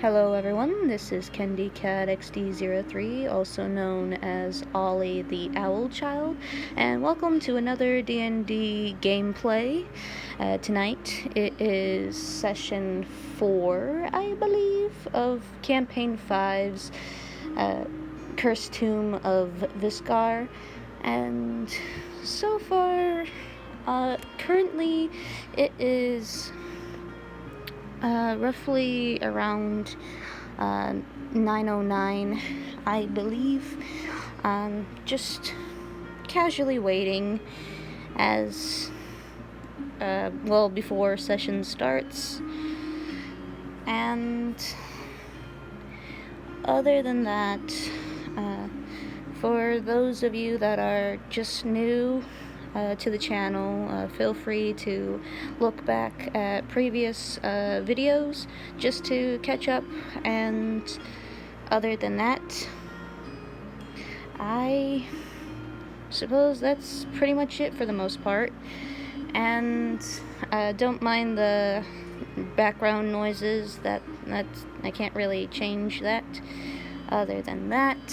Hello everyone, this is CandyCatXD03, also known as Ollie the Owl Child, and welcome to another D&D gameplay. Tonight it is session 4, I believe, of Campaign 5's Cursed Tomb of Visgar, and so far, currently it is roughly around 9:09, I believe. Just casually waiting as before session starts. And other than that, for those of you that are just new to the channel, feel free to look back at previous videos just to catch up, and other than that, I suppose that's pretty much it for the most part. And don't mind the background noises, that's I can't really change that. Other than that,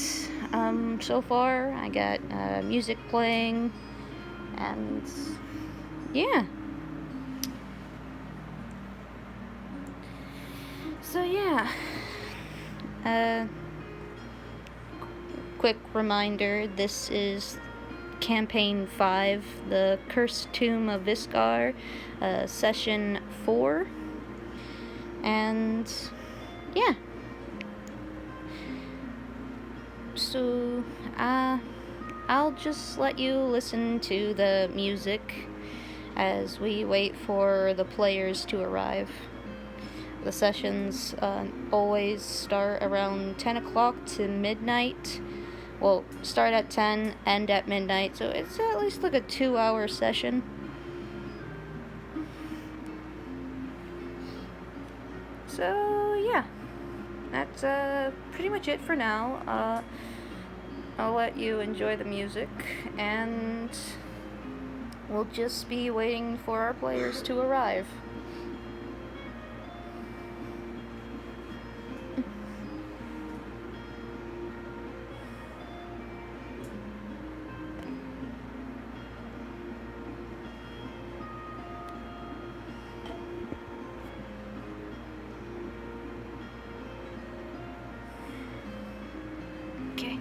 so far I got music playing, and yeah. So yeah, quick reminder, this is Campaign 5, the Cursed Tomb of Visgar, Session 4, and yeah. So, I'll just let you listen to the music as we wait for the players to arrive. The sessions always start around 10 o'clock to midnight. Well, start at 10, end at midnight, so it's at least like a 2-hour session. So, yeah. That's pretty much it for now. I'll let you enjoy the music, and we'll just be waiting for our players to arrive. Okay.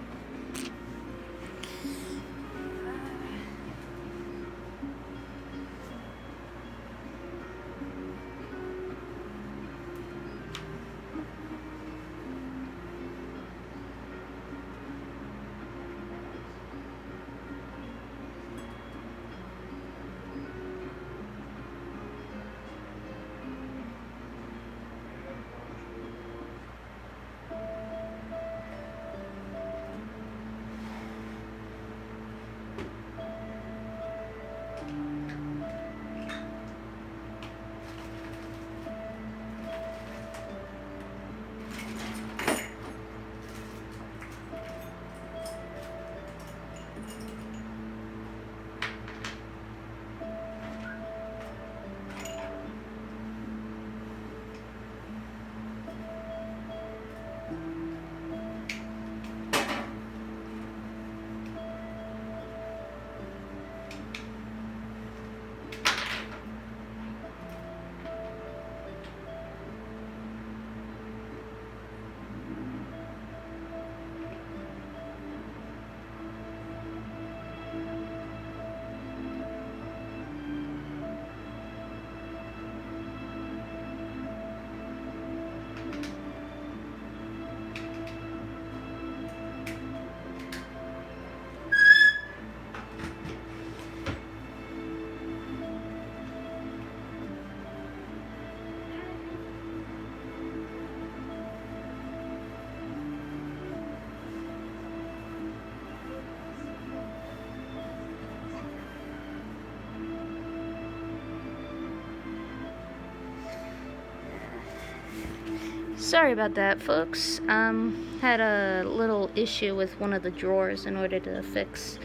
Sorry about that, folks. Had a little issue with one of the drawers in order to fix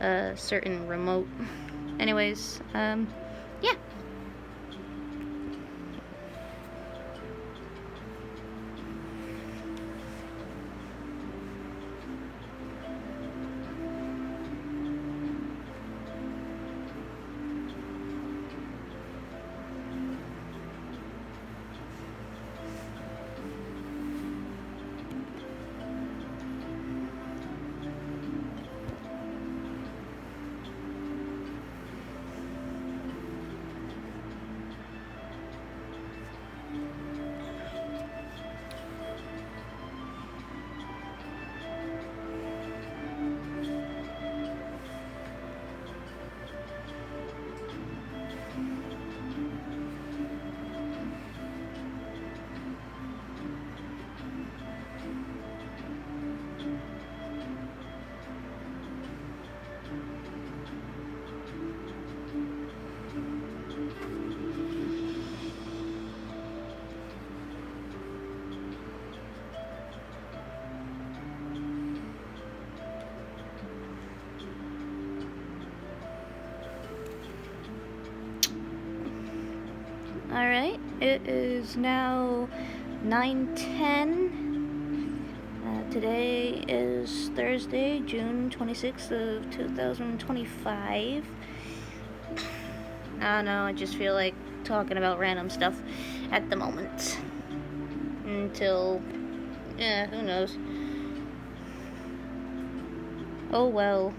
a certain remote. Anyways, yeah. Alright, it is now 9:10. Today is Thursday, June 26th of 2025. I don't know, I just feel like talking about random stuff at the moment. Until, who knows. Oh well.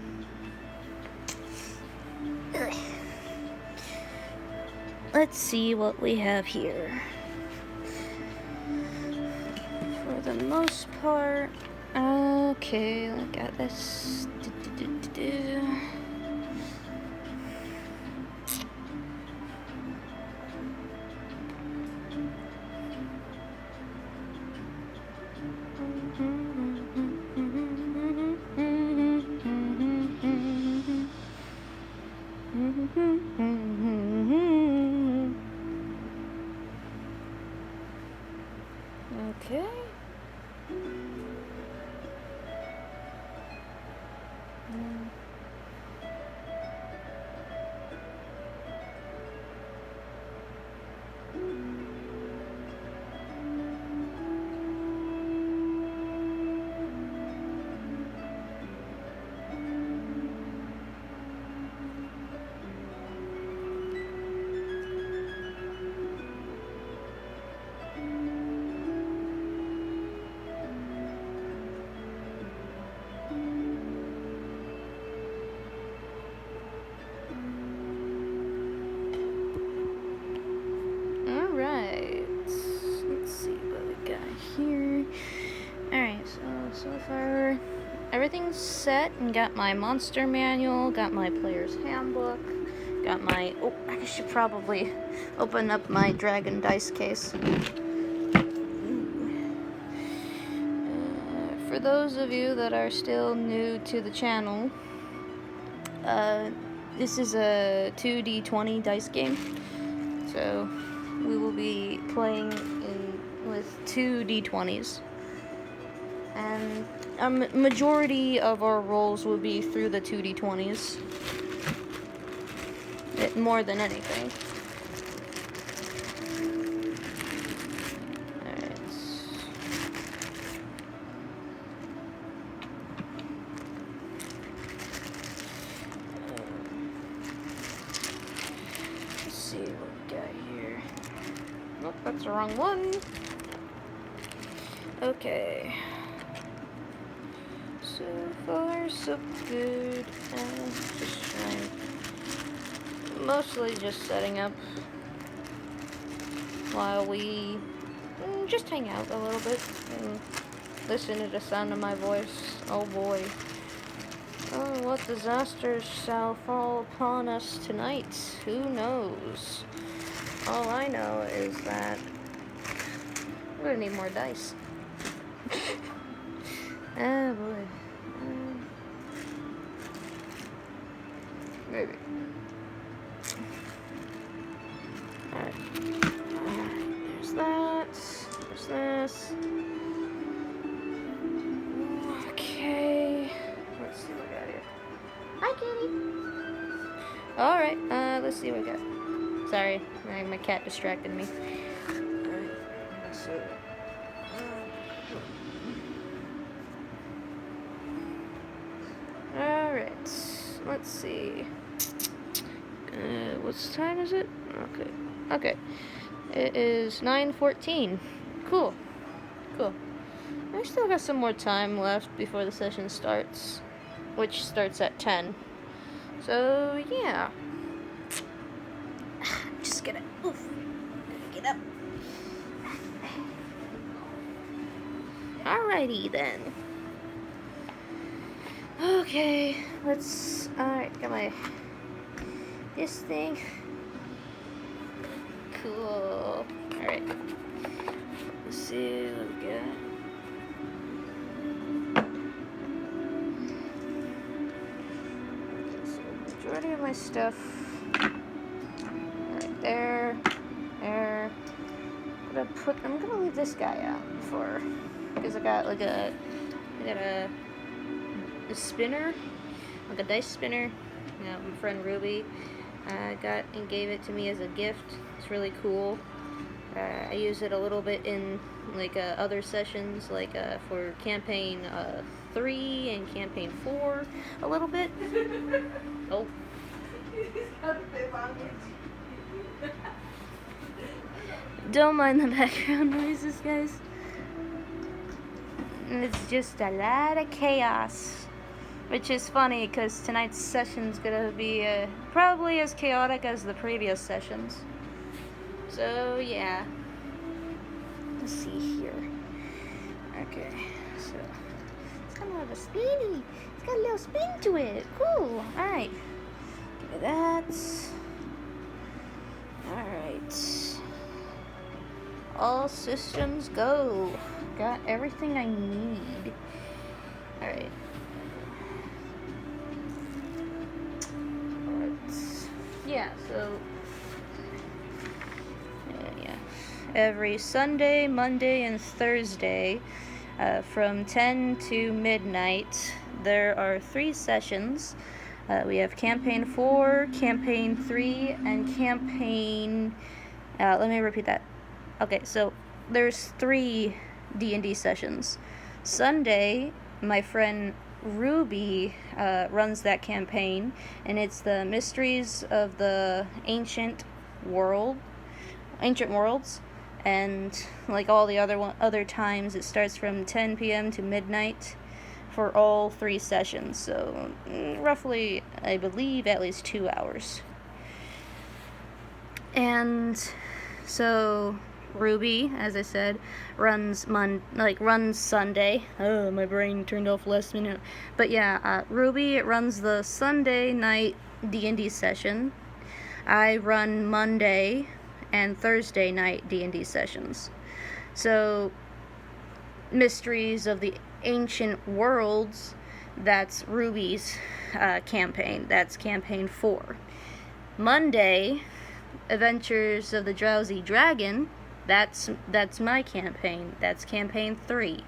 Let's see what we have here. For the most part, okay, look at this. Okay. So far, everything's set, and got my monster manual, got my player's handbook, got my, I should probably open up my dragon dice case. For those of you that are still new to the channel, this is a 2d20 dice game, so we will be playing with 2 d20s. And a majority of our rolls will be through the 2d20s. More than anything. Alright. Let's see what we got here. Nope, that's the wrong one. Okay. So far, so good. Just trying. Mostly just setting up while we just hang out a little bit and listen to the sound of my voice. Oh boy. Oh, what disasters shall fall upon us tonight? Who knows? All I know is that we're gonna need more dice. Oh boy. Maybe. Alright. There's that. There's this. Okay. Let's see what we got here. Hi, kitty. Alright, let's see what we got. Sorry, my cat distracted me. Alright. So. Alright, let's see. What time is it? Okay. It is 9:14. Cool. I still got some more time left before the session starts, which starts at 10. So, yeah. Just gonna get up. Alrighty then. Okay, alright, got this thing. Cool. Alright. Let's see what we got. So, majority of my stuff right there. I'm gonna leave this guy out because I got a spinner, like a dice spinner. My friend Ruby got and gave it to me as a gift. It's really cool. I use it a little bit in like other sessions, like for campaign 3 and campaign 4, a little bit. Oh. Don't mind the background noises, guys. It's just a lot of chaos. Which is funny because tonight's session's gonna be probably as chaotic as the previous sessions. So, yeah. Let's see here. Okay, so it's kind of a speedy. It's got a little spin to it. Cool. Alright. Give me that. Alright. All systems go. Got everything I need. Alright. Yeah, so yeah. Every Sunday, Monday, and Thursday from 10 to midnight, there are 3 sessions. We have Campaign 4, Campaign 3, and Campaign... let me repeat that. Okay, so there's 3 D&D sessions. Sunday, my friend Ruby runs that campaign, and it's the Mysteries of the Ancient Worlds, and like all the other times, it starts from 10 p.m. to midnight for all 3 sessions, so roughly, I believe, at least 2 hours. And so Ruby, as I said, runs Sunday. Oh, my brain turned off last minute. But yeah, Ruby runs the Sunday night D&D session. I run Monday and Thursday night D&D sessions. So, Mysteries of the Ancient Worlds, that's Ruby's campaign. That's campaign 4. Monday, Adventures of the Drowsy Dragon, that's my campaign. That's campaign 3.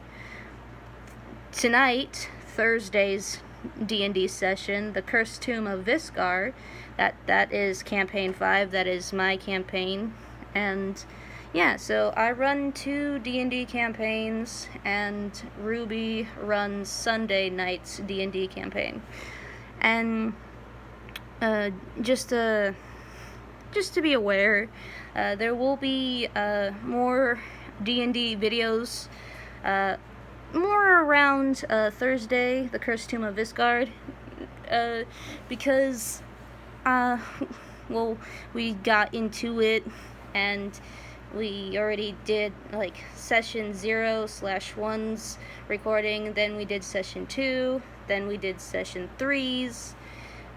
Tonight, Thursday's D&D session, The Cursed Tomb of Visgar, that is campaign 5. That is my campaign. And yeah, so I run 2 D&D campaigns, and Ruby runs Sunday night's D&D campaign. And just to be aware, there will be more D&D videos, more around Thursday, The Cursed Tomb of Visgard, because, well, we got into it, and we already did, like, session 0/1's recording, then we did session 2, then we did session 3's,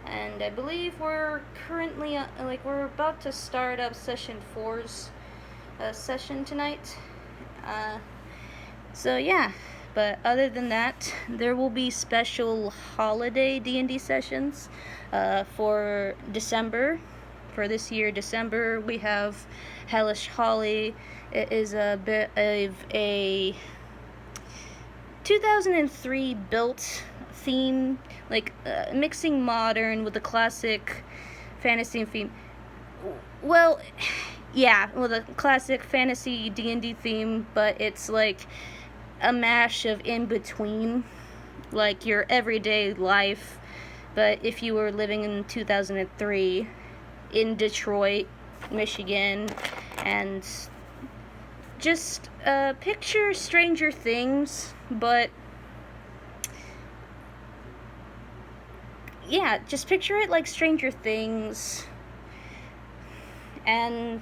and I believe we're currently, we're about to start up session 4's session tonight. So yeah, but other than that, there will be special holiday D&D sessions for December. For this year, December, we have Hellish Holly. It is a bit of a 2003 built theme, mixing modern with the classic fantasy theme. Well, yeah, with a classic fantasy D&D theme, but it's like a mash of in between, like your everyday life, but if you were living in 2003 in Detroit, Michigan, and just picture Stranger Things, but yeah, just picture it like Stranger Things, and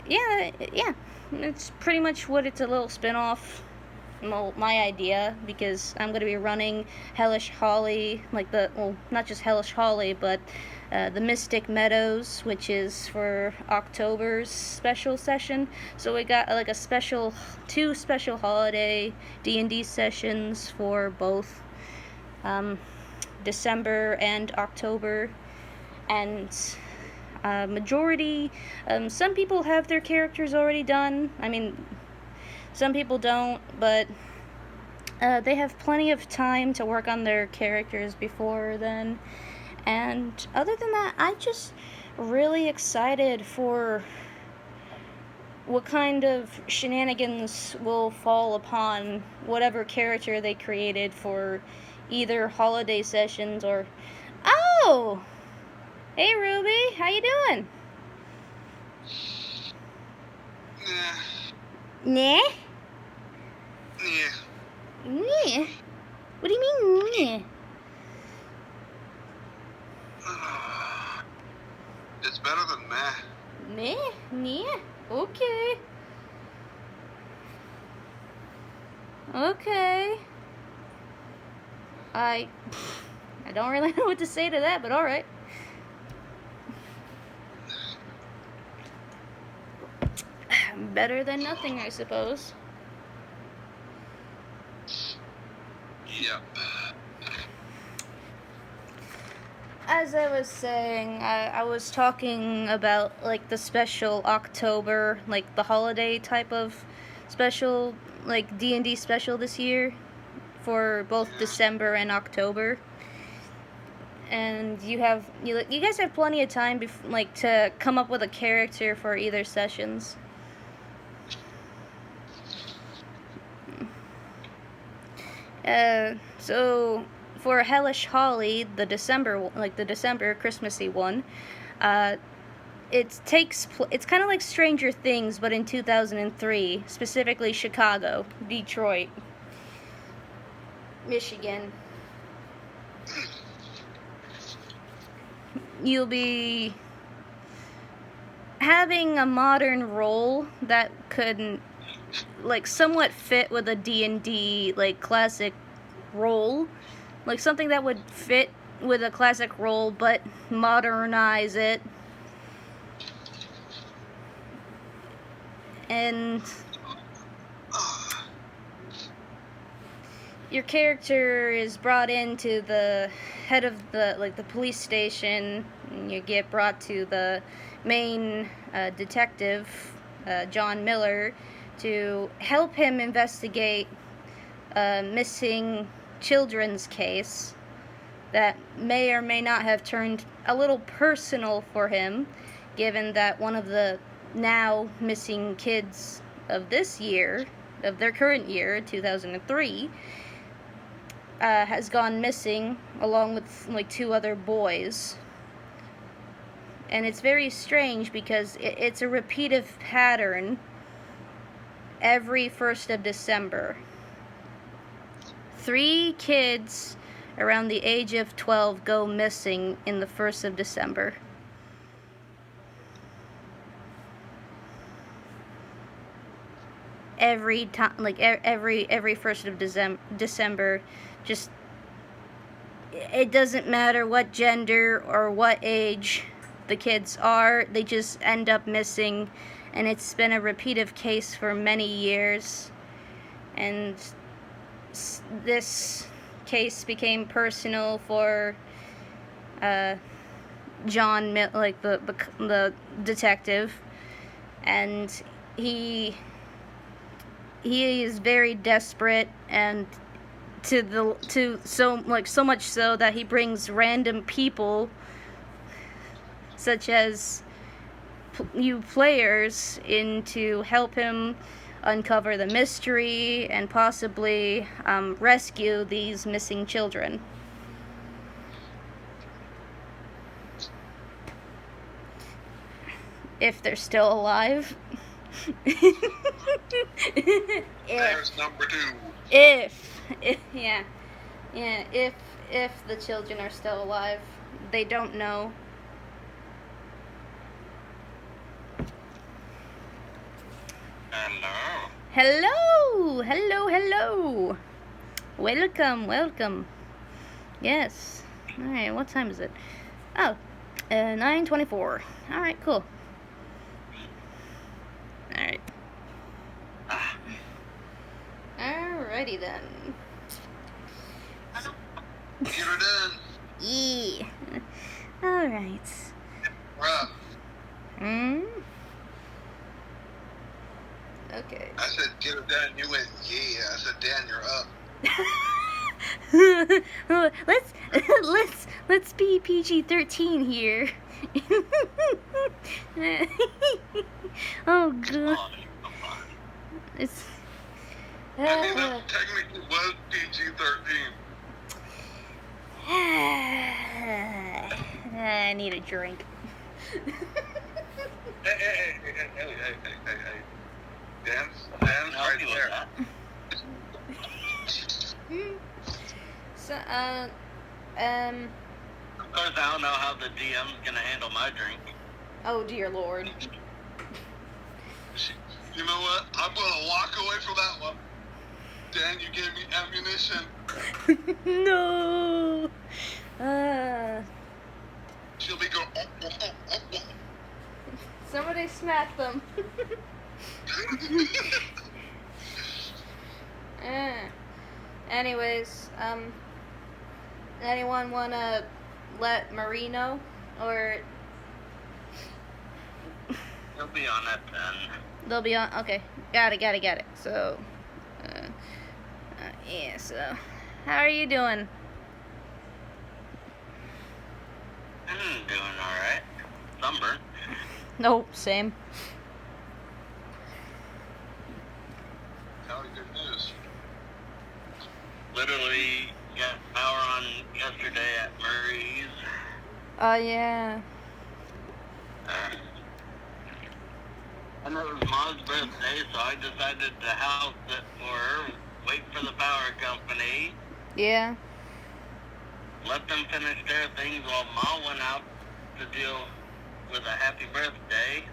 yeah, it's pretty much what it's a little spin-off, my idea, because I'm going to be running Hellish Holly, not just Hellish Holly, but the Mystic Meadows, which is for October's special session. So we got like a 2 special holiday D&D sessions for both December and October, and majority, some people have their characters already done. I mean, some people don't, but they have plenty of time to work on their characters before then. And other than that, I'm just really excited for what kind of shenanigans will fall upon whatever character they created for either holiday sessions or... Oh! Hey, Ruby, how you doing? Nah? Yeah. Nah? What do you mean, nah? It's better than meh. Meh? Nah? Okay. Okay. I don't really know what to say to that, but alright. Better than nothing, I suppose. Yep. As I was saying, I was talking about like the special October, like the holiday type of special, like D&D special this year for both December and October. And you guys have plenty of time like to come up with a character for either sessions. So for Hellish Holly, the December Christmassy one, it's kind of like Stranger Things, but in 2003, specifically Chicago, Detroit, Michigan. You'll be having a modern role that could like somewhat fit with a D&D like classic role, like something that would fit with a classic role but modernize it. And your character is brought into the head of the police station, and you get brought to the main detective, John Miller, to help him investigate a missing children's case that may or may not have turned a little personal for him, given that one of the now missing kids of this year, of their current year, 2003, has gone missing along with like 2 other boys. And it's very strange because it's a repetitive pattern every 1st of December. 3 kids around the age of 12 go missing in the 1st of December. Every time, like every 1st of December, just it doesn't matter what gender or what age the kids are, they just end up missing, and it's been a repetitive case for many years. And this case became personal for John, like the detective, and he is very desperate, and so much so that he brings random people such as you players in to help him uncover the mystery and possibly rescue these missing children. If they're still alive. There's number 2. If the children are still alive. They don't know. Hello. Welcome. Yes. Alright, what time is it? Oh, 9:24. Alright, cool. Alright. Alrighty then. Get her done. Yeah. Alright. Bruh. Okay. I said get her done, you went, yeah. I said, Dan, you're up. let's be PG-13 here. Oh god. It's I mean, that technically was PG-13. I need a drink. Hey. Dan's right there. So, Of course, I don't know how the DM's gonna handle my drink. oh dear lord. You know what? I'm gonna walk away from that one. Dan, you gave me ammunition. No. She'll be going. Somebody smack them. Anyways, anyone wanna let Marie know, or He'll be on at 10. they'll be on? Okay, got it. So, yeah. So, how are you doing? Doing alright. Sunburn. Nope, same. Tell me good news. Literally got power on yesterday at Murray's. Oh yeah. And it was Ma's birthday, so I decided to house it for her, wait for the power company, Yeah. let them finish their things while Ma went out to deal with a happy birthday.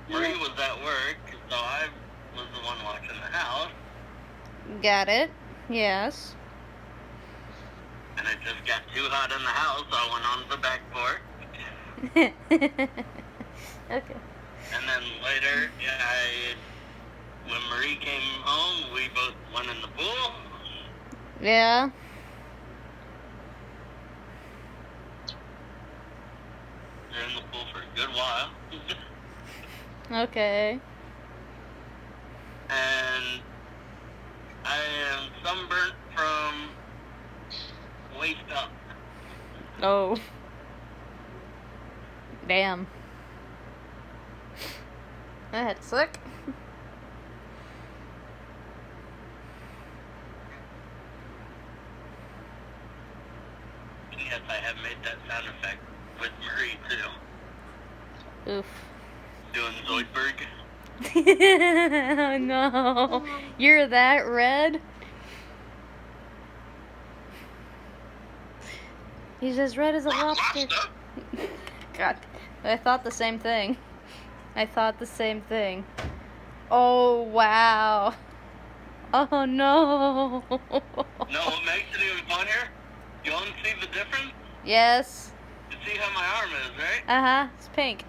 Marie was at work, so I was the one watching the house. Got it. Yes. And it just got too hot in the house, so I went on the back porch. Okay. And then later, when Marie came home, we both went in the pool. Yeah. We were in the pool for a good while. Okay. And I am sunburnt from waist up. Oh. Damn. That's sick. Yes, I have made that sound effect with Marie too. Oof. Doing Zoidberg. Oh no. You're that red? He's as red as a lobster. God. I thought the same thing. Oh, wow. Oh, no. No, what makes it even funnier? You want to see the difference? Yes. You see how my arm is, right? Uh-huh. It's pink.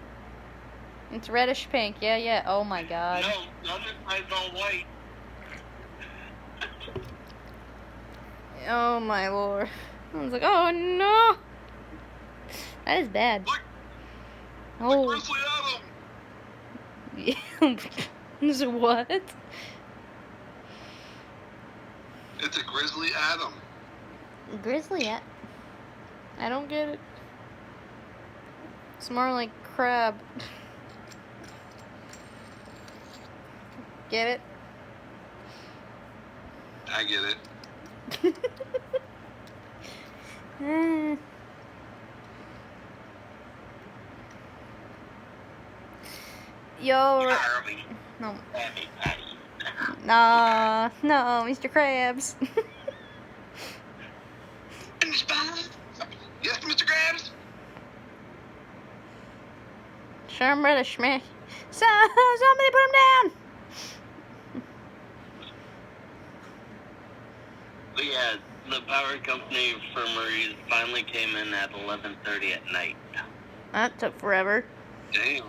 It's reddish pink. Yeah. Oh, my God. No, the other side's all white. Oh, my Lord. I was like, oh, no. That is bad. Look, the Oh. Grizzly Adam. So what? It's a Grizzly Adam. Grizzly at? I don't get it. It's more like crab. Get it? I get it. Yo. Harvey. No. Patty. No, Mr. Krabs. Yes, Mr. Krabs. Some reddish man. Somebody put him down. But yeah, the power company for Marie's finally came in at 11:30 at night. That took forever. Damn.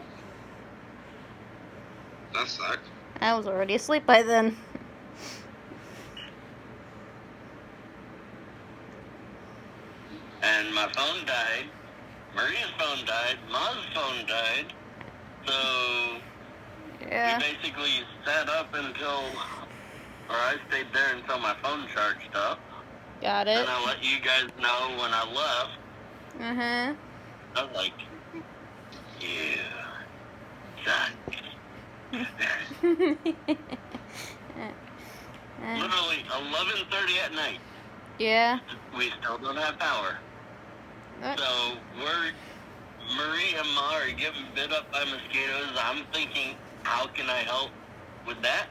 That sucked. I was already asleep by then. And my phone died. Maria's phone died. Ma's phone died. So Yeah. we basically sat up I stayed there until my phone charged up. Got And it. I let you guys know when I left. Uh-huh. I was like, you suck. Literally 11:30 at night. Yeah. We still don't have power. So Marie and Ma are getting bit up by mosquitoes. I'm thinking, how can I help with that?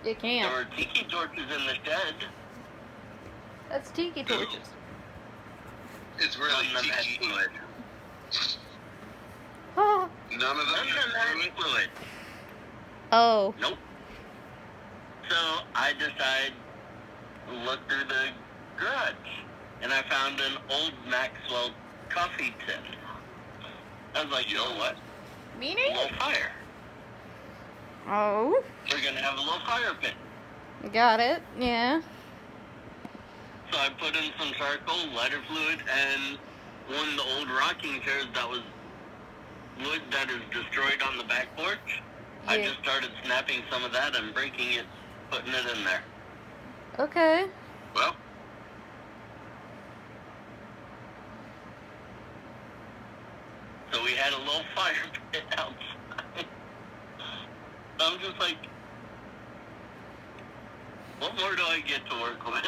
You There can't. were tiki torches in the shed. That's tiki torches. It's really None of them had tiki. fluid. Oh. None of them None of them had had fluid. Oh. Nope. So I decided to look through the garage, and I found an old Maxwell coffee tin. I was like, you know what? A Meaning? little fire. Oh. We're gonna have a little fire pit. Got it. Yeah. So I put in some charcoal, lighter fluid, and one of the old rocking chairs that was wood that is destroyed on the back porch. I Yeah. just started snapping some of that and breaking it, putting it in there. Okay. Well, So we had a little fire pit outside. I'm just like, what more do I get to work with?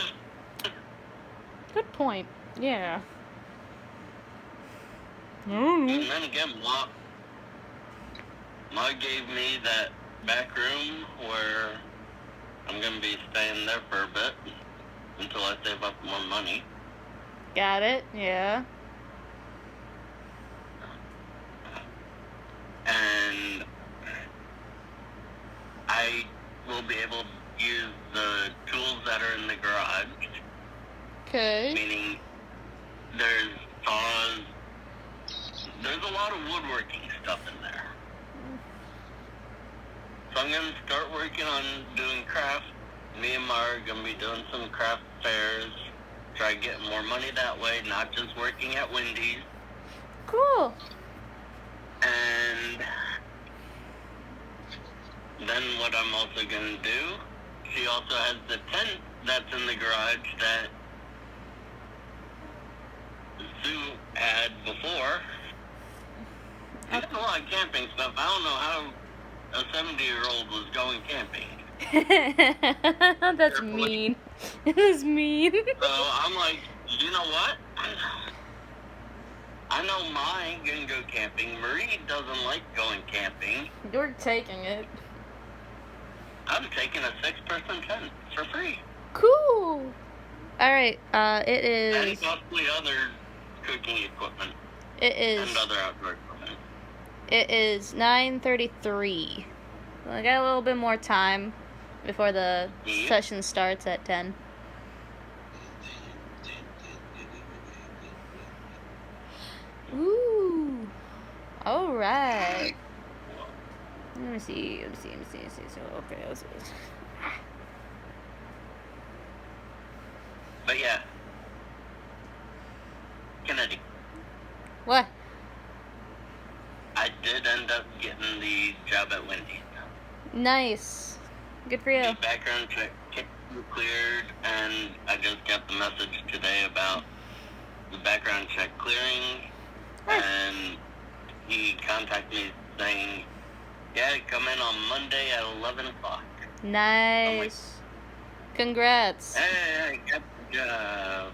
Good point. Yeah. And then again, Ma gave me that back room where I'm going to be staying there for a bit until I save up more money. Got it. Yeah. And I will be able to use the tools that are in the garage, Okay. meaning there's saws, there's a lot of woodworking stuff in there. So I'm going to start working on doing crafts. Me and Ma are going to be doing some craft fairs, try getting more money that way, not just working at Wendy's. Cool. And then what I'm also going to do, she also has the tent that's in the garage that Sue had before. She has a lot of camping stuff. I don't know how a 70-year-old was going camping. That's mean. That's mean. So I'm like, you know what? I know Ma ain't gonna go camping. Marie doesn't like going camping. You're taking it. I'm taking a 6-person tent for free. Cool. Alright, it And is... possibly other cooking equipment. It is... And other outdoor equipment. It is 9:33. I got a little bit more time before the Yeah. session starts at 10. Ooh. Alright. Let me see. So, okay, let's see. But yeah. Kennedy, What? I did end up getting the job at Wendy's. Nice. Good for you. The background check cleared, and I just got the message today about the background check clearing, Nice. and he contacted me saying, yeah, come in on Monday at 11 o'clock. Nice. Congrats. Hey, I got the job.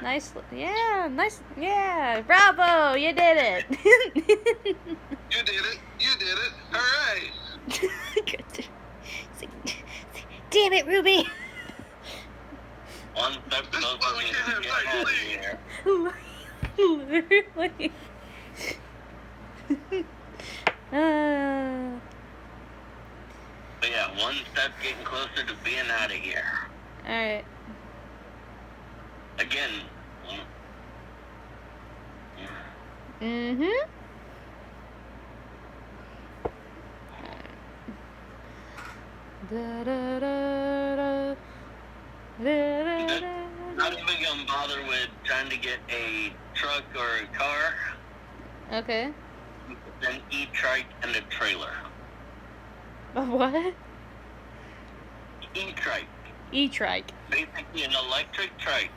Nice. Yeah, nice. Yeah. Bravo. You did it. you did it. You did it. Hooray. Damn it, Ruby. One step This is closer why we to can't have getting out of nice here. Literally. But yeah, one step getting closer to being out of here. Alright. Again. Mm-hmm. Da, da, da, da. Da, da, da. Not even gonna bother with trying to get a truck or a car. Okay. An e-trike and a trailer. A what? E-trike. E-trike. Basically an electric trike.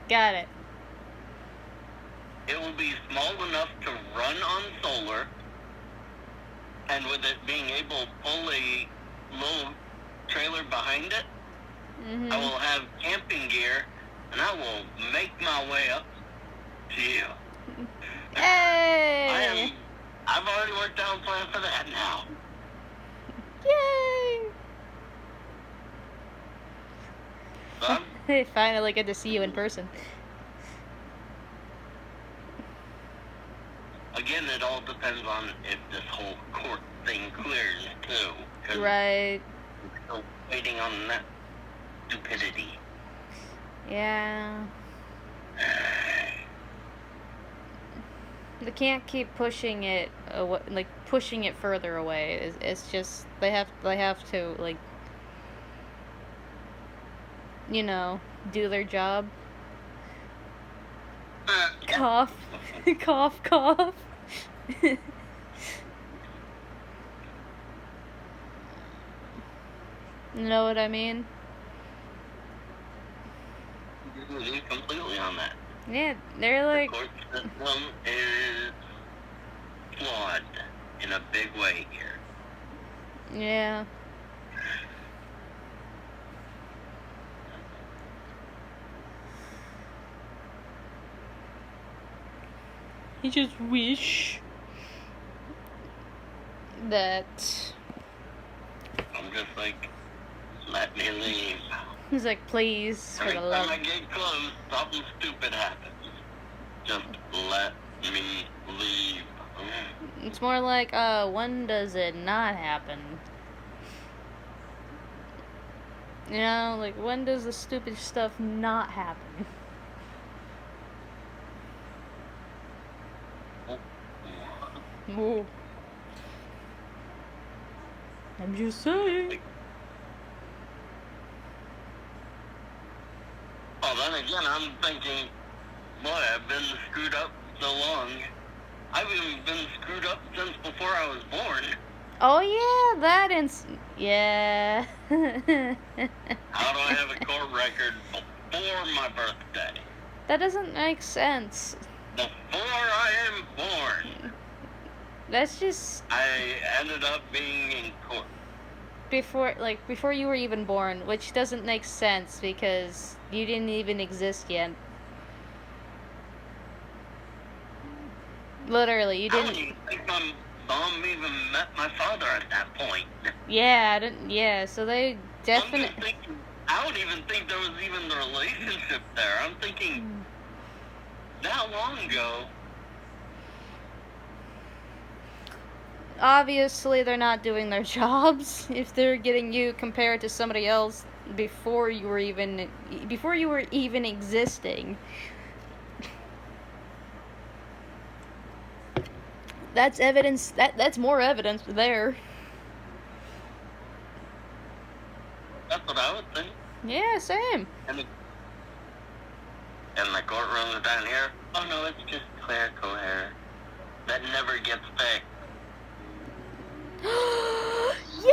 Got it. It will be small enough to run on solar, and with it being able to pull a little trailer behind it, Mm-hmm. I will have camping gear, and I will make my way up to you. Hey! I've already worked out a plan for that now. Yay! So I'm They finally get to see you in person. Again, it all depends on if this whole court thing clears, too. 'Cause Right. we're still waiting on that stupidity. Yeah. They can't keep pushing it away, like pushing it further away. It's just they have to like, you know, do their job. Cough, cough, cough. Know what I mean? I agree with you completely on that. Yeah, they're like, The court system is flawed in a big way here. yeah. You just wish that I'm just like, let me leave. he's like, please, for Every the time love. I get close, something stupid happens. Just let me leave. It's more like, when does it not happen? You know, like, when does the stupid stuff not happen? Ooh. I'm just saying. Well, then again, I'm thinking, boy, I've been screwed up so long. I've even been screwed up since before I was born. Oh yeah, that yeah. How do I have a court record before my birthday? That doesn't make sense. Before I am born, That's just I ended up being in court. before you were even born, which doesn't make sense because you didn't even exist yet. Literally, you I don't didn't. even think my mom even met my father at that point. Yeah, I didn't. Yeah, so they I'm just definitely. thinking, I don't even think there was even the relationship there. I'm thinking, that long ago, Obviously, they're not doing their jobs if they're getting you compared to somebody else before you were even existing. That's evidence. That's more evidence there. that's what I would think. Yeah, same. And the courtroom down here, oh no, it's just clerical error. That never gets fixed. Yay!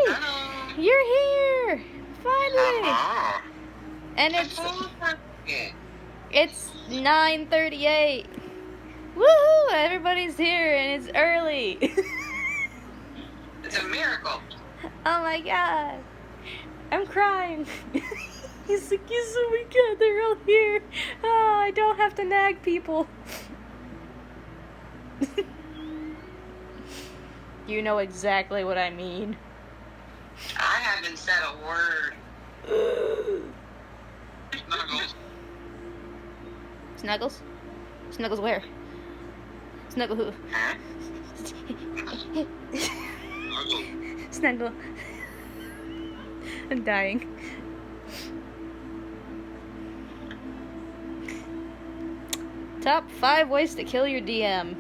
Hello. You're here! Finally! Hello. And it's 9:38. Woohoo! Everybody's here and it's early. It's a miracle. Oh my god. I'm crying. He's like, yes, oh my god, they're all here. Oh, I don't have to nag people. You know exactly what I mean. I haven't said a word. Snuggles. Snuggles? Snuggles where? Snuggle who? Huh? Snuggles. Snuggle. I'm dying. Top 5 ways to kill your DM.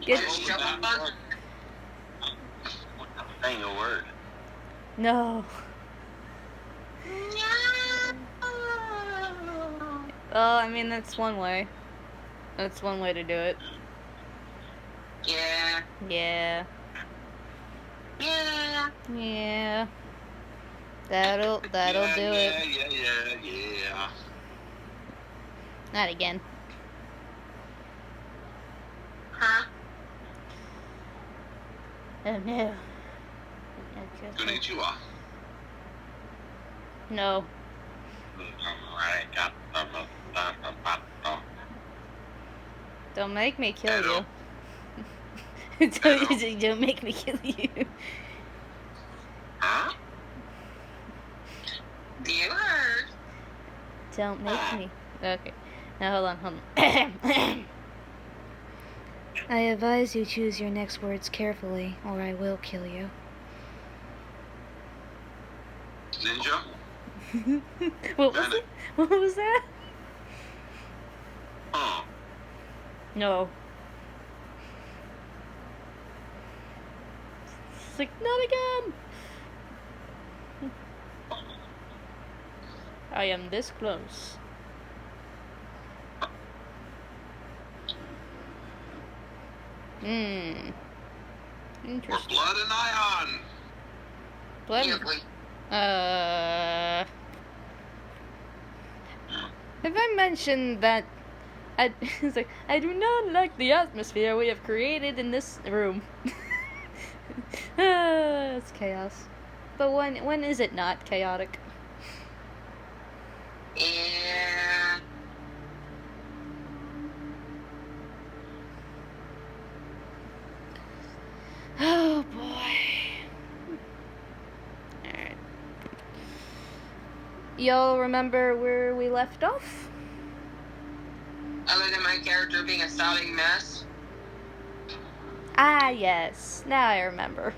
Get Shut up. I'm saying a word. no. Well, I mean that's one way. That's one way to do it. Yeah. Yeah. Yeah. Yeah. That'll do it. Yeah. Not again. Huh? Oh no. Konnichiwa. No. Don't make me kill Hello. you. Hello. Don't make me kill you. Huh? You heard. Don't make me. Okay. Now hold on. I advise you choose your next words carefully, or I will kill you. Ninja? What was Got it? it. What was that? Huh. No. It's like, not again! I am this close. For Interesting. blood and ion. Blood. Ugly. Have I mentioned that it's like, I do not like the atmosphere we have created in this room. It's chaos. But when is it not chaotic? Yeah. Oh boy. Alright. Y'all remember where we left off? Other than my character being a sobbing mess. Ah, yes. Now I remember.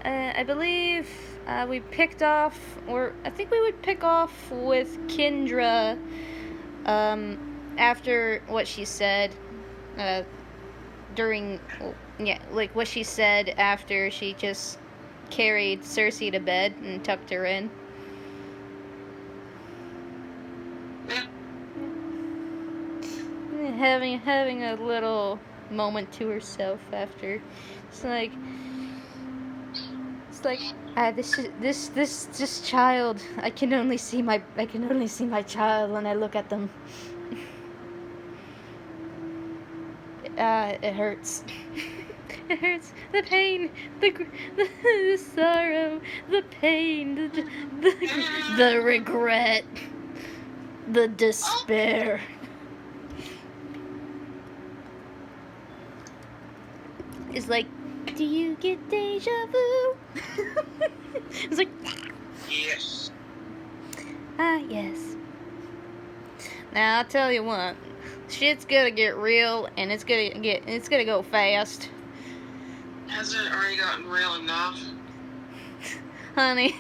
I believe we picked off, or I think we would pick off with Kendra after what she said during, like what she said after she just carried Cersei to bed and tucked her in. Yeah. Having a little moment to herself after. It's like this child. I can only see my child when I look at them. It hurts. It hurts. The pain, the sorrow, the pain, the regret, the despair. It's like, do you get deja vu? It's like, Yes. ah, yes. Now I'll tell you what, shit's gonna get real, and it's gonna go fast, Has it already gotten real enough? honey.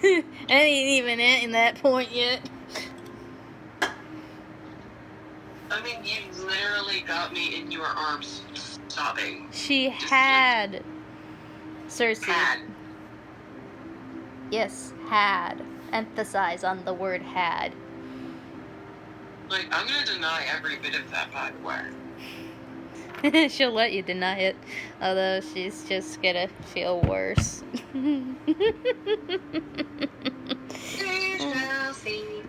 I ain't even in that point yet. I mean, you literally got me in your arms sobbing. She had Cersei. Had. Yes, had. Emphasize on the word had. Like, I'm gonna deny every bit of that, by the way. She'll let you deny it, although she's just gonna feel worse. We shall see.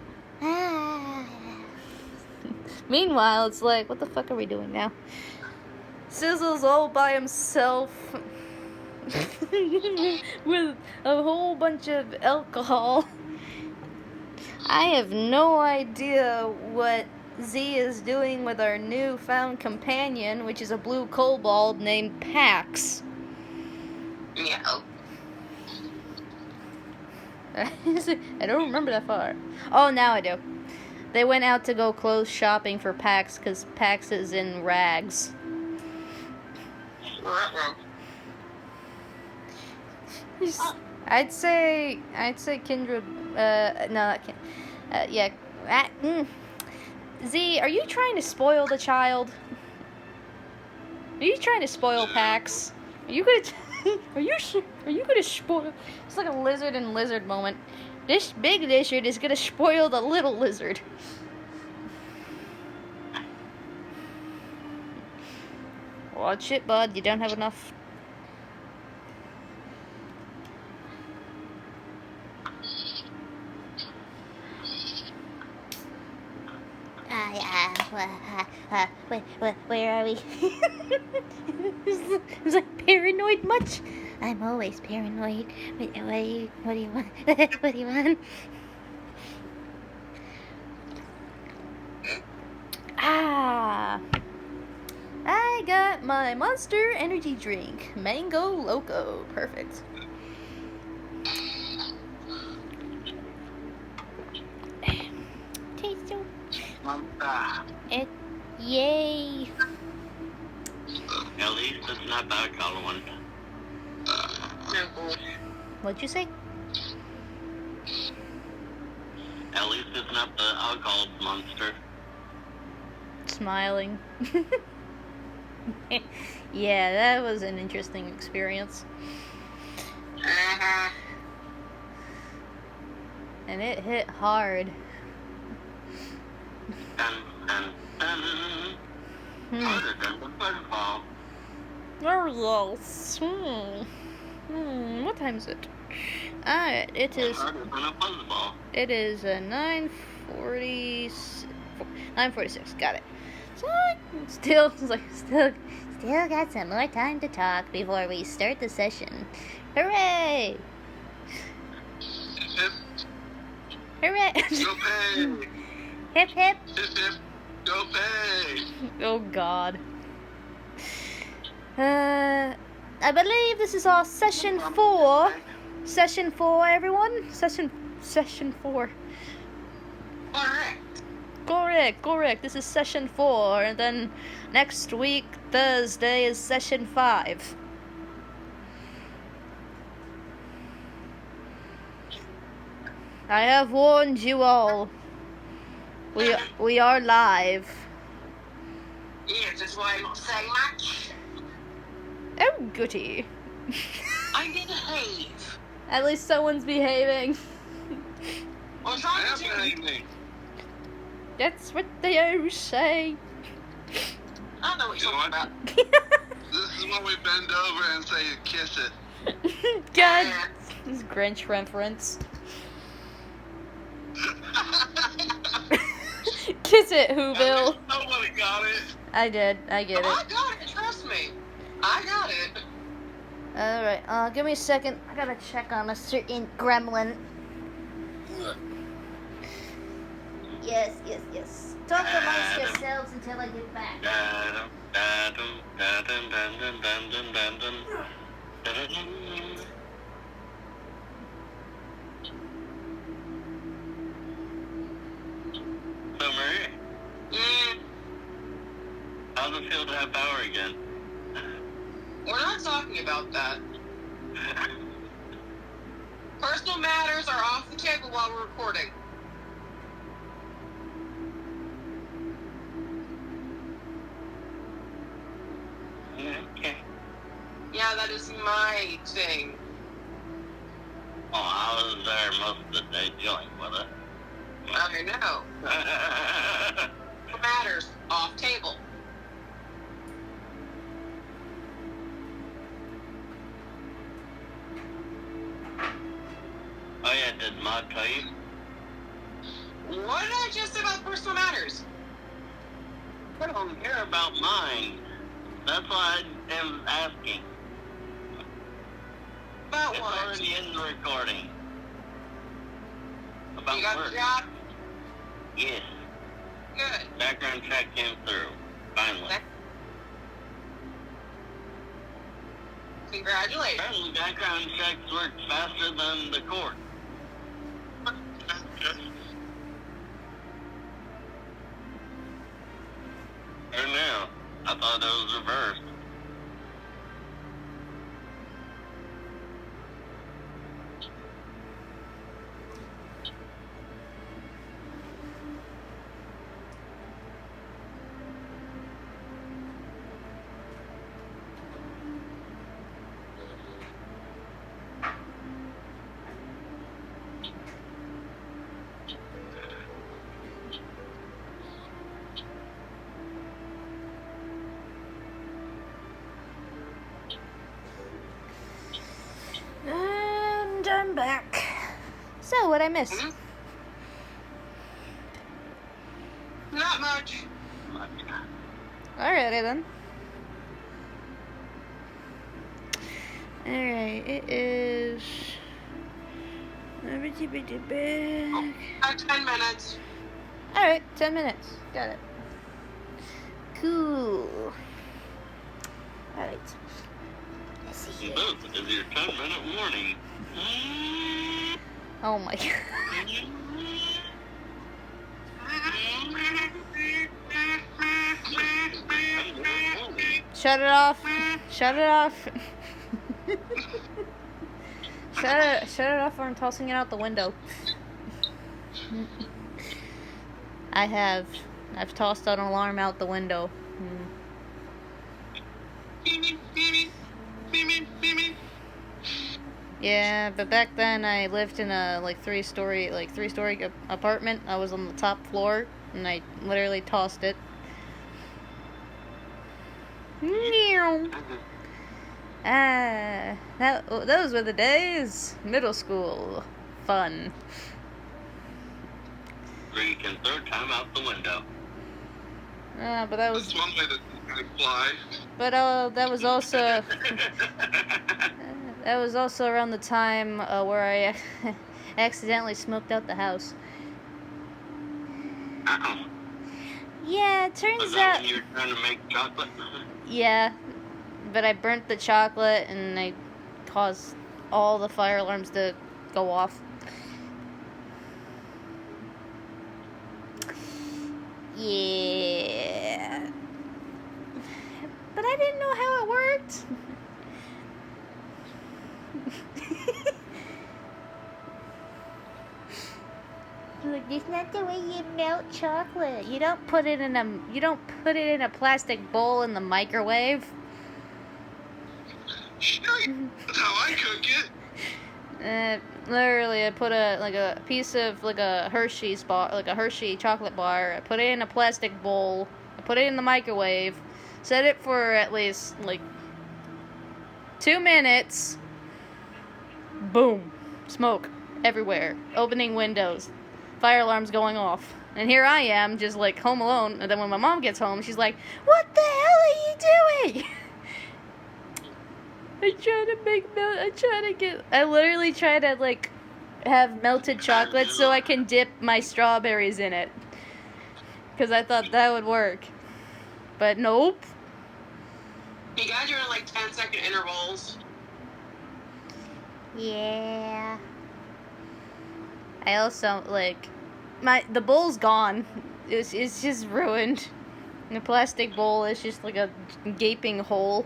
Meanwhile, it's like, what the fuck are we doing now? Sizzle's all by himself with a whole bunch of alcohol. I have no idea what Z is doing with our newfound companion, which is a blue kobold named Pax. Yeah. I don't remember that far. Oh, now I do. They went out to go clothes shopping for Pax because Pax is in rags. Ruh-roh. I'd say Kindred. No, not Kindred. Yeah. Z, are you trying to spoil the child? Are you trying to spoil Pax? Are you gonna? Are you gonna spoil? It's like a lizard and lizard moment. This big lizard is gonna spoil the little lizard. Watch it, bud. You don't have enough. Where are we? Is like paranoid much? I'm always paranoid. What do you want? What do you want? Ah, I got my Monster Energy drink, Mango Loco. Perfect. Tastes so. It. Yay. At least it's not the alcohol one. What'd you say? At least it's not the alcohol monster. Smiling. Yeah, that was an interesting experience. And it hit hard. Harder than the football. Oh, yes. What time is it? Alright, it is. Harder than a football. It is 9:46. Got it. So still got some more time to talk before we start the session. Hooray! Hip, Hooray! go pay. Hip hip. Hip, go pay. Oh God. I believe this is our session 4. Session 4, everyone. Session 4. Correct. This is session 4, and then next week, Thursday, is session 5. I have warned you all. We are live. Yes, that's why I don't say much. Oh, goody. I behave. At least someone's behaving. I'm trying Have to do. anything. That's what they always say. I don't know what you're talking about. This is when we bend over and say, kiss it. God, this Grinch reference. Kiss it, Whoville. Nobody got it. I did. I get I it. got it, trust me. I got it. Alright, give me a second. I gotta check on a certain gremlin. Yes. Talk amongst yourselves until I get back. So, Marie, how's it feel to have power again? We're not talking about that. Personal matters are off the table while we're recording. Okay. Yeah, that is my thing. Well, I was there most of the day dealing with it. I know. Matters off table. Oh yeah, did Maud tell you? What did I just say about personal matters? I don't care about mine. That's why I am asking. About It's what? already in the recording. About You got work. the job? Yes. Good. Background check came through. Finally. Congratulations. Apparently background checks work faster than the court. Or now. I thought it was reversed. back. So, what'd I miss? Mhm. Not much. Alrighty then. Alright, it is... 10 minutes. Alright, 10 minutes. Got it. Cool. Alright. Let's see here. This is your 10-minute warning. Oh my god. Shut it off. Shut it off. Shut it off or I'm tossing it out the window. I've tossed an alarm out the window. Yeah, but back then I lived in a three-story apartment. I was on the top floor and I literally tossed it. Those were the days. Middle school. Fun. Where you can third time out the window. But that was... That's one way that I fly. But that was also... that was also around the time where I accidentally smoked out the house. Uh-oh. Yeah, it Was turns that out... when you were trying to make chocolate? Yeah, but I burnt the chocolate and I caused all the fire alarms to go off. Yeah. But I didn't know how it worked. Like, it's not the way you melt chocolate. You don't put it in a plastic bowl in the microwave. Shit, that's how I cook it. Literally, I put a piece of a Hershey chocolate bar. I put it in a plastic bowl. I put it in the microwave. Set it for at least 2 minutes. Boom, smoke everywhere. Opening windows, fire alarms going off. And here I am, just home alone. And then when my mom gets home, she's like, "What the hell are you doing?" I literally try to have melted chocolate so I can dip my strawberries in it. Because I thought that would work. But nope. You guys are in 10-second intervals. Yeah. I also, the bowl's gone. It's just ruined. The plastic bowl is just a gaping hole.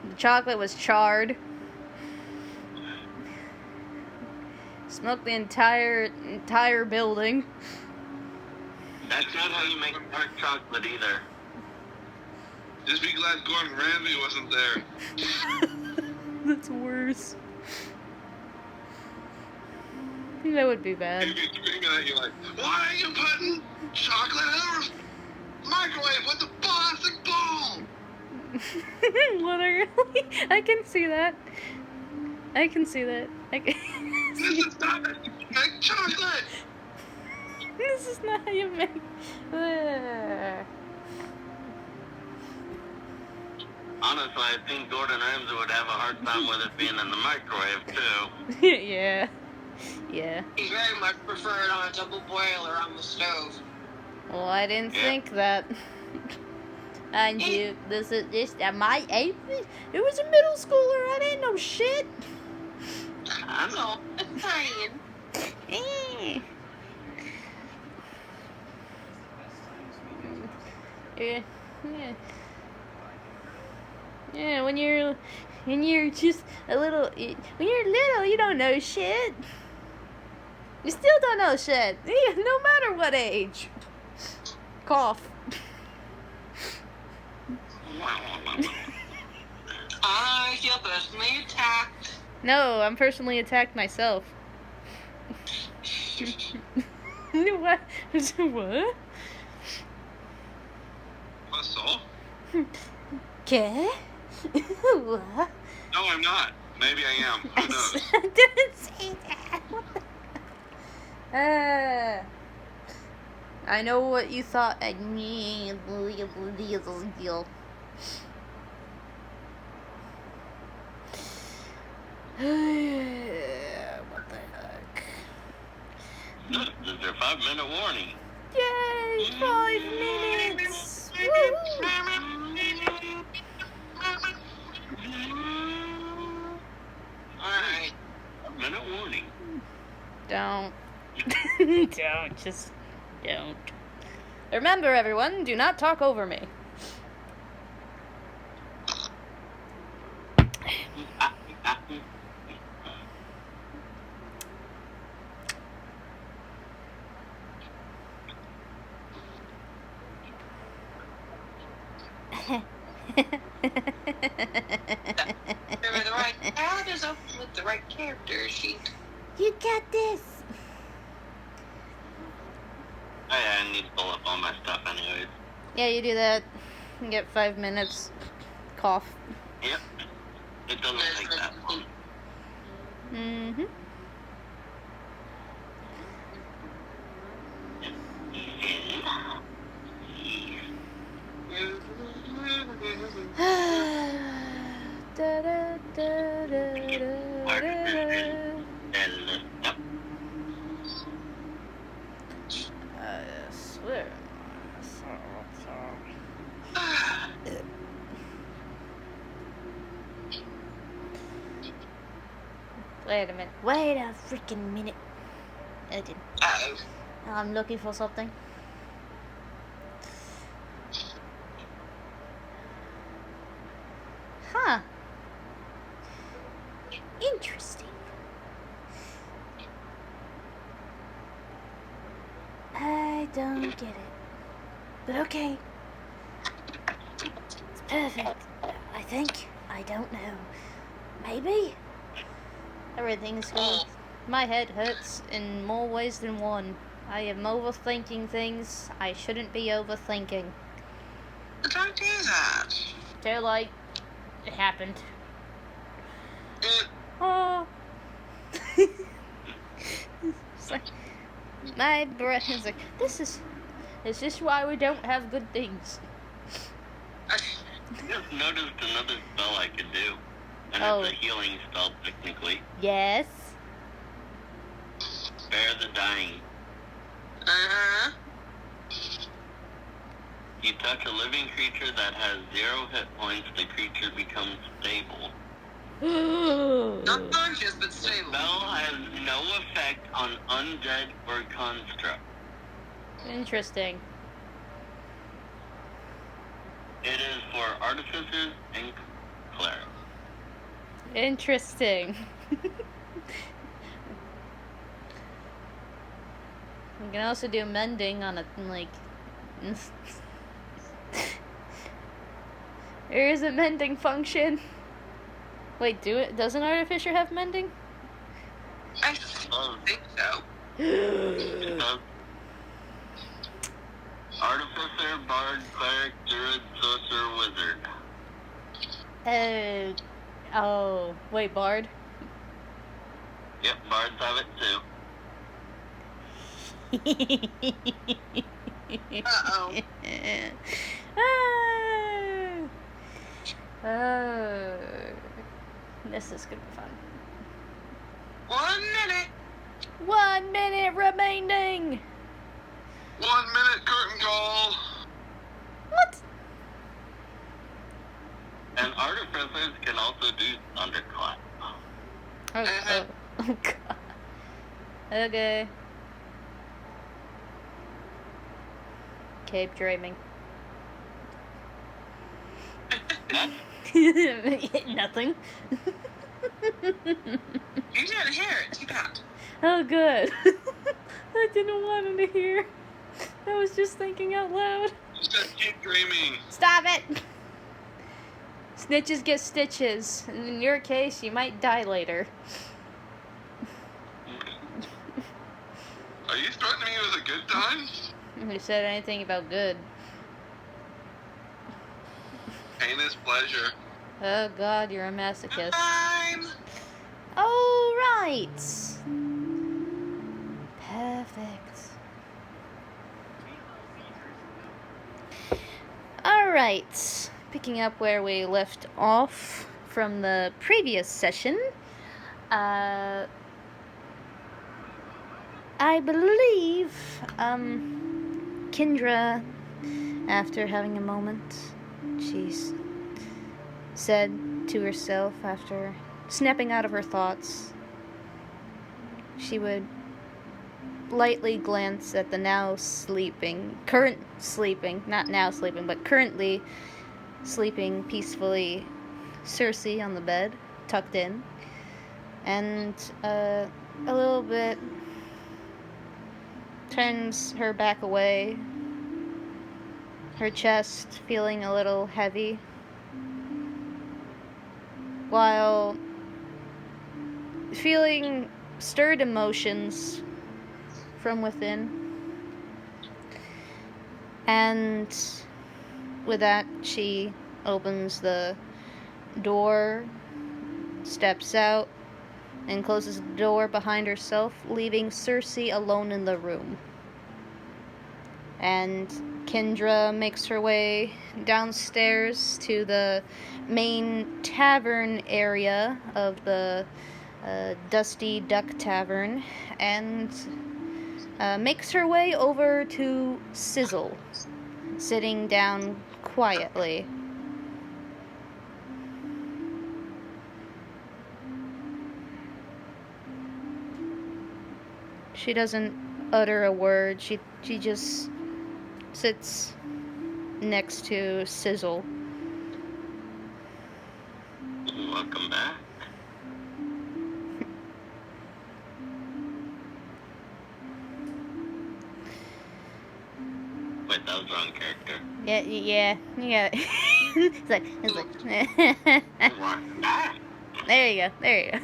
The chocolate was charred. Smoked the entire building. That's not how you make dark chocolate either. Just be glad Gordon Ramsay wasn't there. That's worse. That would be bad. He'd be screaming at you why are you putting chocolate in a microwave with the plastic bowl? Literally. I can see that. This is not how you make chocolate. This is not how you make... Honestly, I think Gordon Ramsay would have a hard time with it being in the microwave, too. Yeah. Yeah. He very much preferred on a double boiler on the stove. Well, I didn't think that. I knew this at my age. It was a middle schooler. I didn't know shit. I know. It's fine. Yeah. Yeah, when you're just when you're little, you don't know shit. You still don't know shit, no matter what age. Cough. I feel personally attacked. No, I'm personally attacked myself. What? What? What's all? Okay. What? No, I'm not. Maybe I am. Who knows? I didn't say that. I know what you thought. What the heck? This is your 5-minute warning. Yay! 5 minutes! Woohoo! Alright. 5-minute warning. Don't. Just don't. Remember, everyone, do not talk over me. Remember, the right tab is open with the right character sheet. You got this. Oh yeah, I need to pull up all my stuff anyways. Yeah, you do that. You get 5 minutes. Cough. Yep. It doesn't take that long. Mm-hmm. Da, da, da, da, da, da. I swear. Wait a minute. Wait a freaking minute. Uh-oh. I'm looking for something. Huh. Interesting. I don't get it. But okay. It's perfect. I think. I don't know. Maybe? Everything's good. My head hurts in more ways than one. I am overthinking things I shouldn't be overthinking. Don't do that. Till like it happened. Mm. Oh. It's like my breath is like this is why we don't have good things. Just noticed another spell I could do. And Oh. it's a healing spell technically. Yes. Spare the dying. Uh-huh. You touch a living creature that has 0 hit points, the creature becomes stable. Not conscious, but The stable. spell has no effect on undead or construct. Interesting. It is for artificers and clerics. Interesting. We can also do mending on a like. There is a mending function. Wait, doesn't Artificer have mending? I think so. It does. Artificer, bard, cleric, druid, sorcerer, wizard. Oh, wait, Bard? Yep, bards have it too. Uh-oh. Oh, this is gonna be fun. 1 minute. 1 minute remaining. 1 minute curtain call. What? And artificers can also do thunderclap. Oh, oh God. Okay. Keep dreaming. Nothing. You didn't hear it. You got. Oh, good. I didn't want him to hear. I was just thinking out loud. Just keep dreaming. Stop it! Snitches get stitches. And in your case, you might die later. Are you threatening me with a good time? Who said anything about good? Heinous pleasure. Oh God, you're a masochist. Time. right. Perfect. All right. Picking up where we left off from the previous session. I believe, Kendra, after having a moment, she's said to herself after snapping out of her thoughts, she would lightly glance at the currently sleeping peacefully Cersei on the bed, tucked in, and a little bit turns her back away, her chest feeling a little heavy, while feeling stirred emotions from within. And with that, she opens the door, steps out, and closes the door behind herself, leaving Cersei alone in the room. And Kendra makes her way downstairs to the main tavern area of the Dusty Duck Tavern, and makes her way over to Sizzle, sitting down quietly. She doesn't utter a word. She just sits next to Sizzle. Welcome back. Wait, that was wrong character. Yeah. It's like. Welcome back. There you go.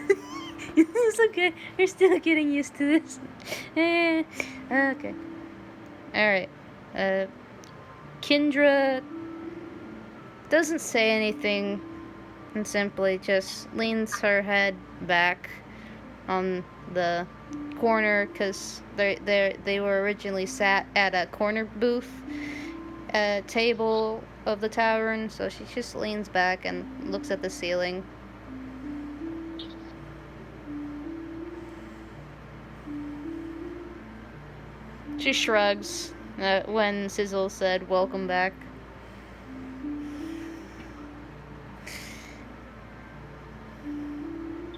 It's okay. We're still getting used to this. Okay. Alright. Kendra doesn't say anything and simply just leans her head back on the corner, because they were originally sat at a corner booth table of the tavern, so she just leans back and looks at the ceiling. She shrugs when Sizzle said, "Welcome back."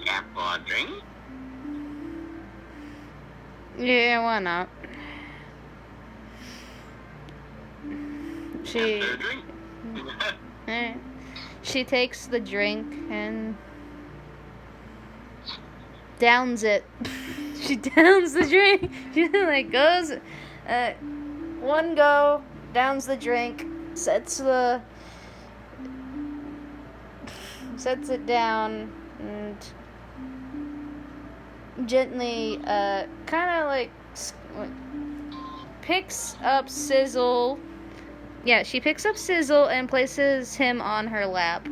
Yeah, for a drink? Yeah, why not? After a drink? She takes the drink and downs it. She downs the drink. She like goes, one go, downs the drink, sets it down, and gently, kind of like picks up Sizzle. Yeah, she picks up Sizzle and places him on her lap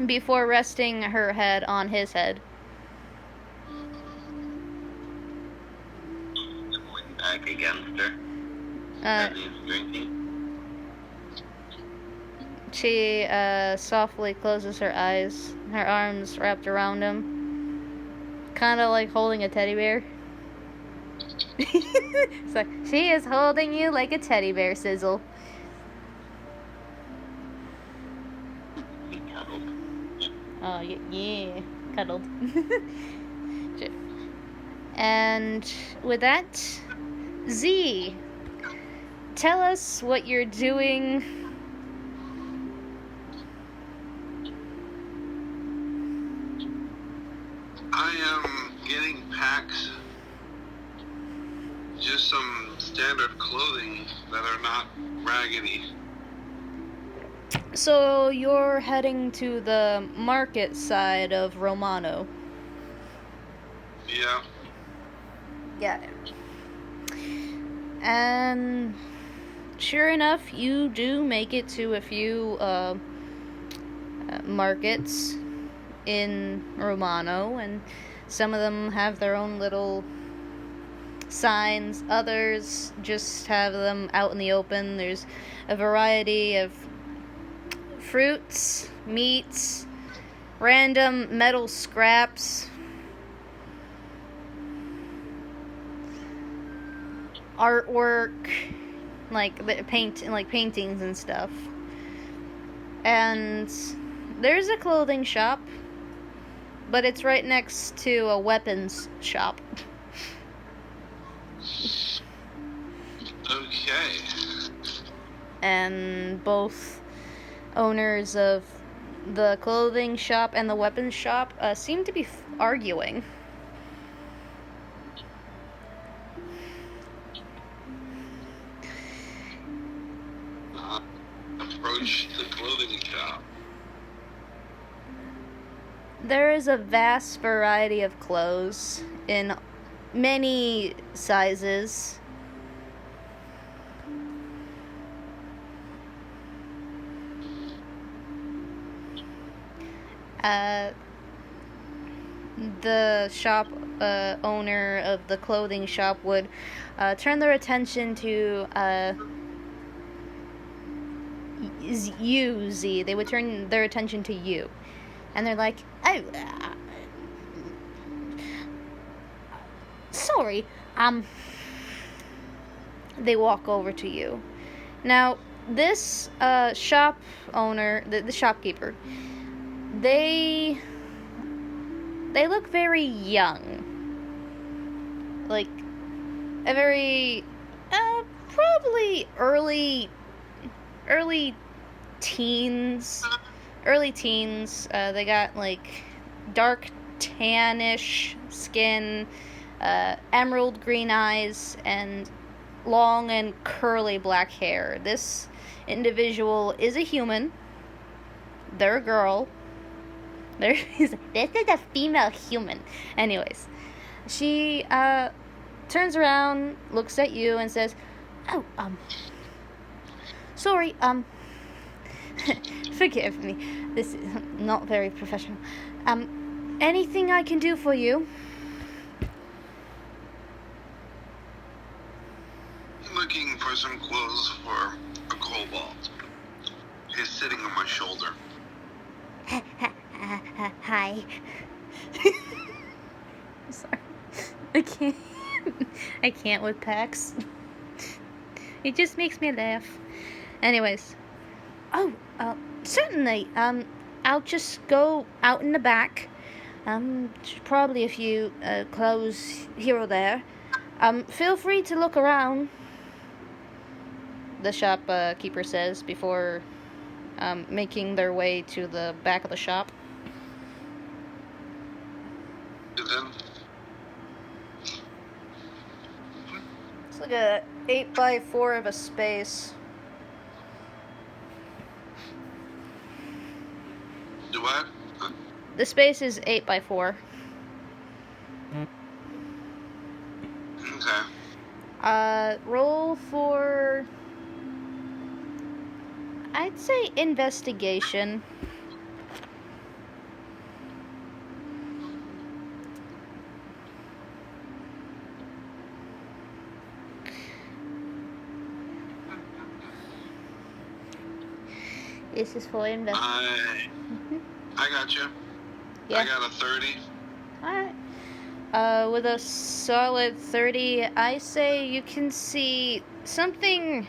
before resting her head on his head. Back against her. As he's drinking. She softly closes her eyes, her arms wrapped around him, kind of like holding a teddy bear. It's like, she is holding you like a teddy bear, Sizzle. He cuddled. Oh, yeah, cuddled. And with that, Z, tell us what you're doing. I am getting packs, just some standard clothing that are not raggedy. So you're heading to the market side of Romano. Yeah. Yeah. And sure enough, you do make it to a few markets. in Romano, and some of them have their own little signs. Others just have them out in the open. There's a variety of fruits, meats, random metal scraps, artwork, like paintings and stuff. And there's a clothing shop, but it's right next to a weapons shop. Okay. And both owners of the clothing shop and the weapons shop seem to be arguing. Approach the clothing shop. There is a vast variety of clothes in many sizes. The shop owner of the clothing shop would turn their attention to you, Z. They would turn their attention to you. And they're like, oh, sorry, they walk over to you. Now, this shop owner, the shopkeeper, they look very young. Like, a very, probably early teens. They got, like, dark tannish skin, emerald green eyes, and long and curly black hair. This individual is a human. They're a girl. This is a female human. Anyways, she turns around, looks at you, and says, "Oh, sorry, forgive me. This is not very professional. Anything I can do for you?" Looking for some clothes for a kobold. He's sitting on my shoulder. Hi. Sorry. I can't with Pax. It just makes me laugh. Anyways. Oh, certainly. I'll just go out in the back. Probably a few clothes here or there. Feel free to look around, the shopkeeper says before making their way to the back of the shop. And then It's like a 8x4 of a space. do what? The space is 8x4. Okay. Roll for, I'd say, investigation. This is for investigation. I got you. Yeah. I got a 30. Alright. With a solid 30, I say you can see something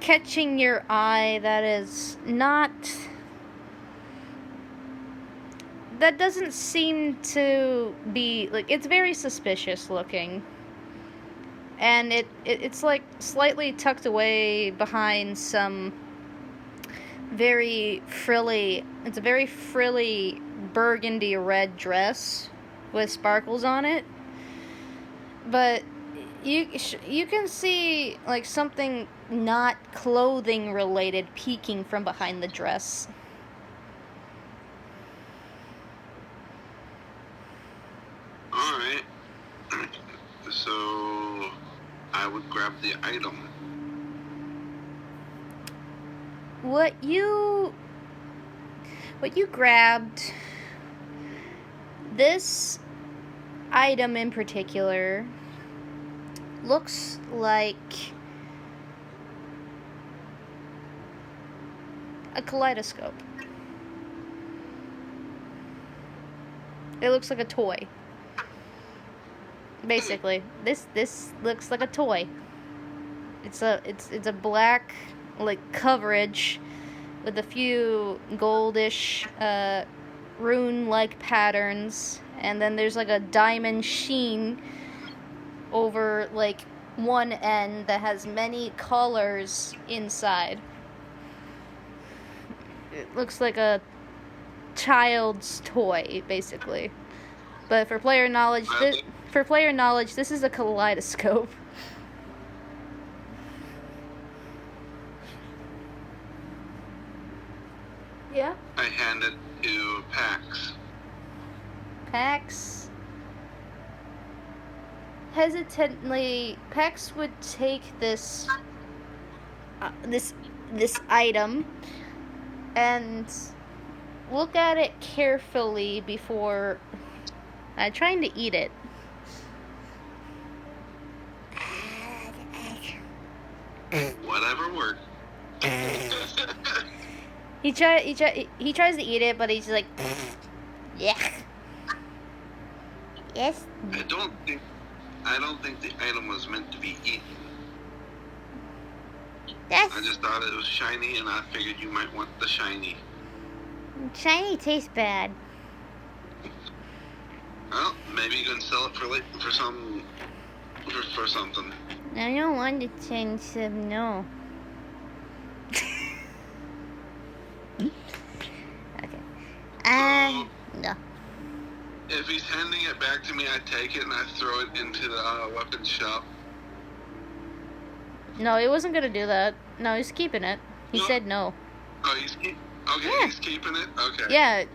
catching your eye that is not... that doesn't seem to be... like, it's very suspicious looking. And it's like slightly tucked away behind some very frilly... it's a very frilly burgundy red dress with sparkles on it. But you can see like something not clothing related peeking from behind the dress. Alright. So I would grab the item. What you grabbed This item in particular looks like a kaleidoscope. It looks like a toy. Basically, this looks like a toy. It's a black like coverage with a few goldish rune-like patterns, and then there's like a diamond sheen over like one end that has many colors inside. It looks like a child's toy, basically. But for player knowledge, this is a kaleidoscope. Yeah. I hand it to Pax. Pax hesitantly, Pax would take this this item and look at it carefully before trying to eat it. Whatever works. He tries to eat it, but he's like, yeah. Yes. I don't think the item was meant to be eaten. I just thought it was shiny, and I figured you might want the shiny. Shiny tastes bad. Well, maybe you can sell it for something. I don't want to change them, no. Okay. No. If he's handing it back to me, I take it and I throw it into the weapons shop. No, he wasn't gonna do that. No, he's keeping it. He No. said no. Oh, he's keeping it? Okay. Yeah.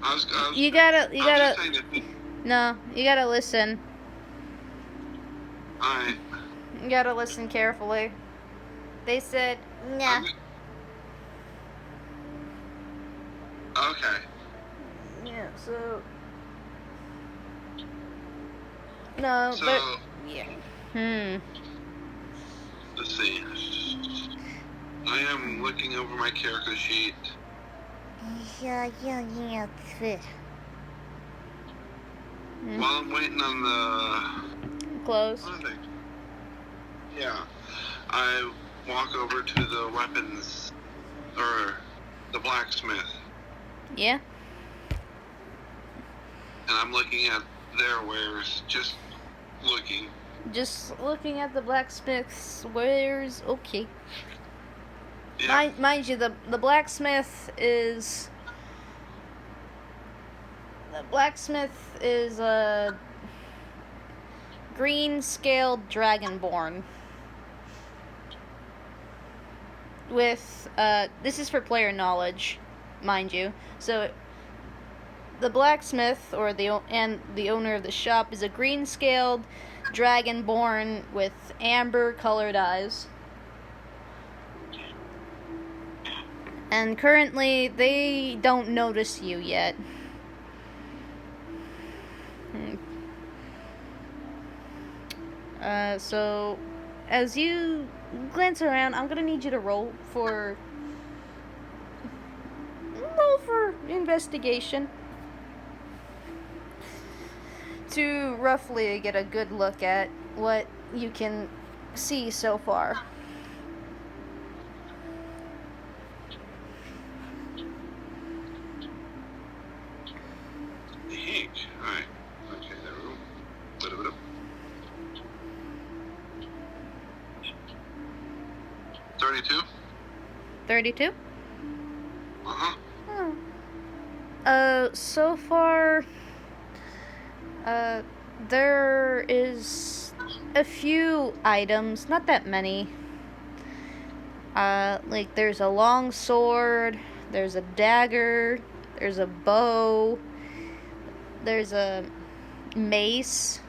You gotta. Saying that No, you gotta listen. Alright. You gotta listen carefully. They said no. Okay. Yeah. So. No, So, but yeah. let's see. I am looking over my character sheet. While I'm waiting on the... Close. What are they? Yeah. I walk over to the weapons... or the blacksmith. Yeah. And I'm looking at their wares. Just looking. Just looking at the blacksmith's wares. Okay. Yeah. Mind you, the blacksmith is a green-scaled dragonborn with this is for player knowledge, mind you. So the blacksmith the owner of the shop is a green-scaled dragonborn with amber-colored eyes. And currently, they don't notice you yet. So, as you glance around, I'm gonna need you to roll for investigation to roughly get a good look at what you can see so far. Heck. Alright. Okay, there we go. 32? 32? Uh-huh. So far, there is a few items, not that many. Like there's a long sword, there's a dagger, there's a bow, there's a mace,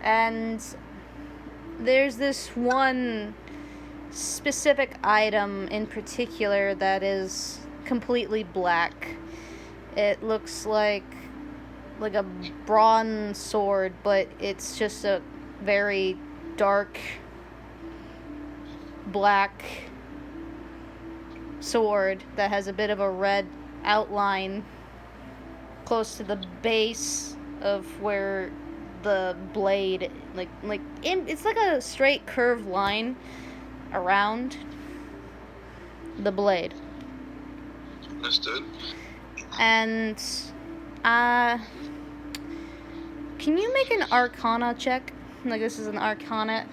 and there's this one specific item in particular that is completely black. It looks like a bronze sword, but it's just a very dark black sword that has a bit of a red outline close to the base of where the blade, it's like a straight curved line around the blade. Understood. And can you make an Arcana check? Like, this is an Arcana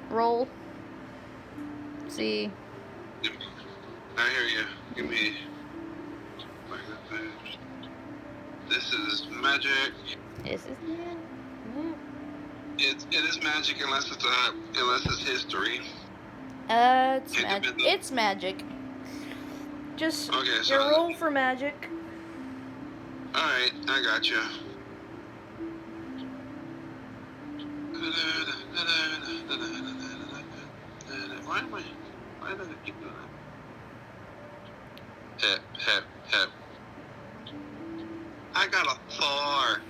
roll. See. I hear you. Give me. This is magic. Is this? It is magic unless it's history. It's magic. It's magic. Just okay, so your roll for magic. All right, I got you. Why does it keep doing that? Hep. I got a 4.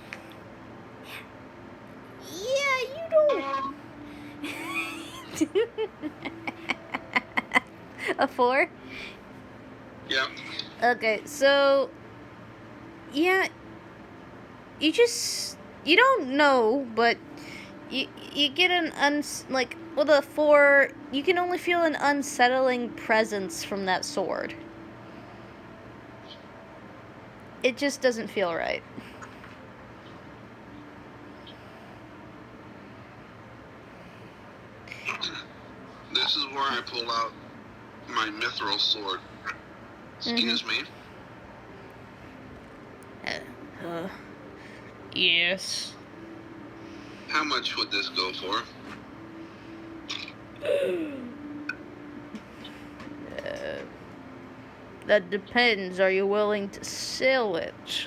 Yeah, you don't. A 4? Yep. Okay, so yeah, you don't know, but you get an with a 4, you can only feel an unsettling presence from that sword. It just doesn't feel right. This is where I pull out my mithril sword. Excuse me. Yes. How much would this go for? That depends. Are you willing to sell it?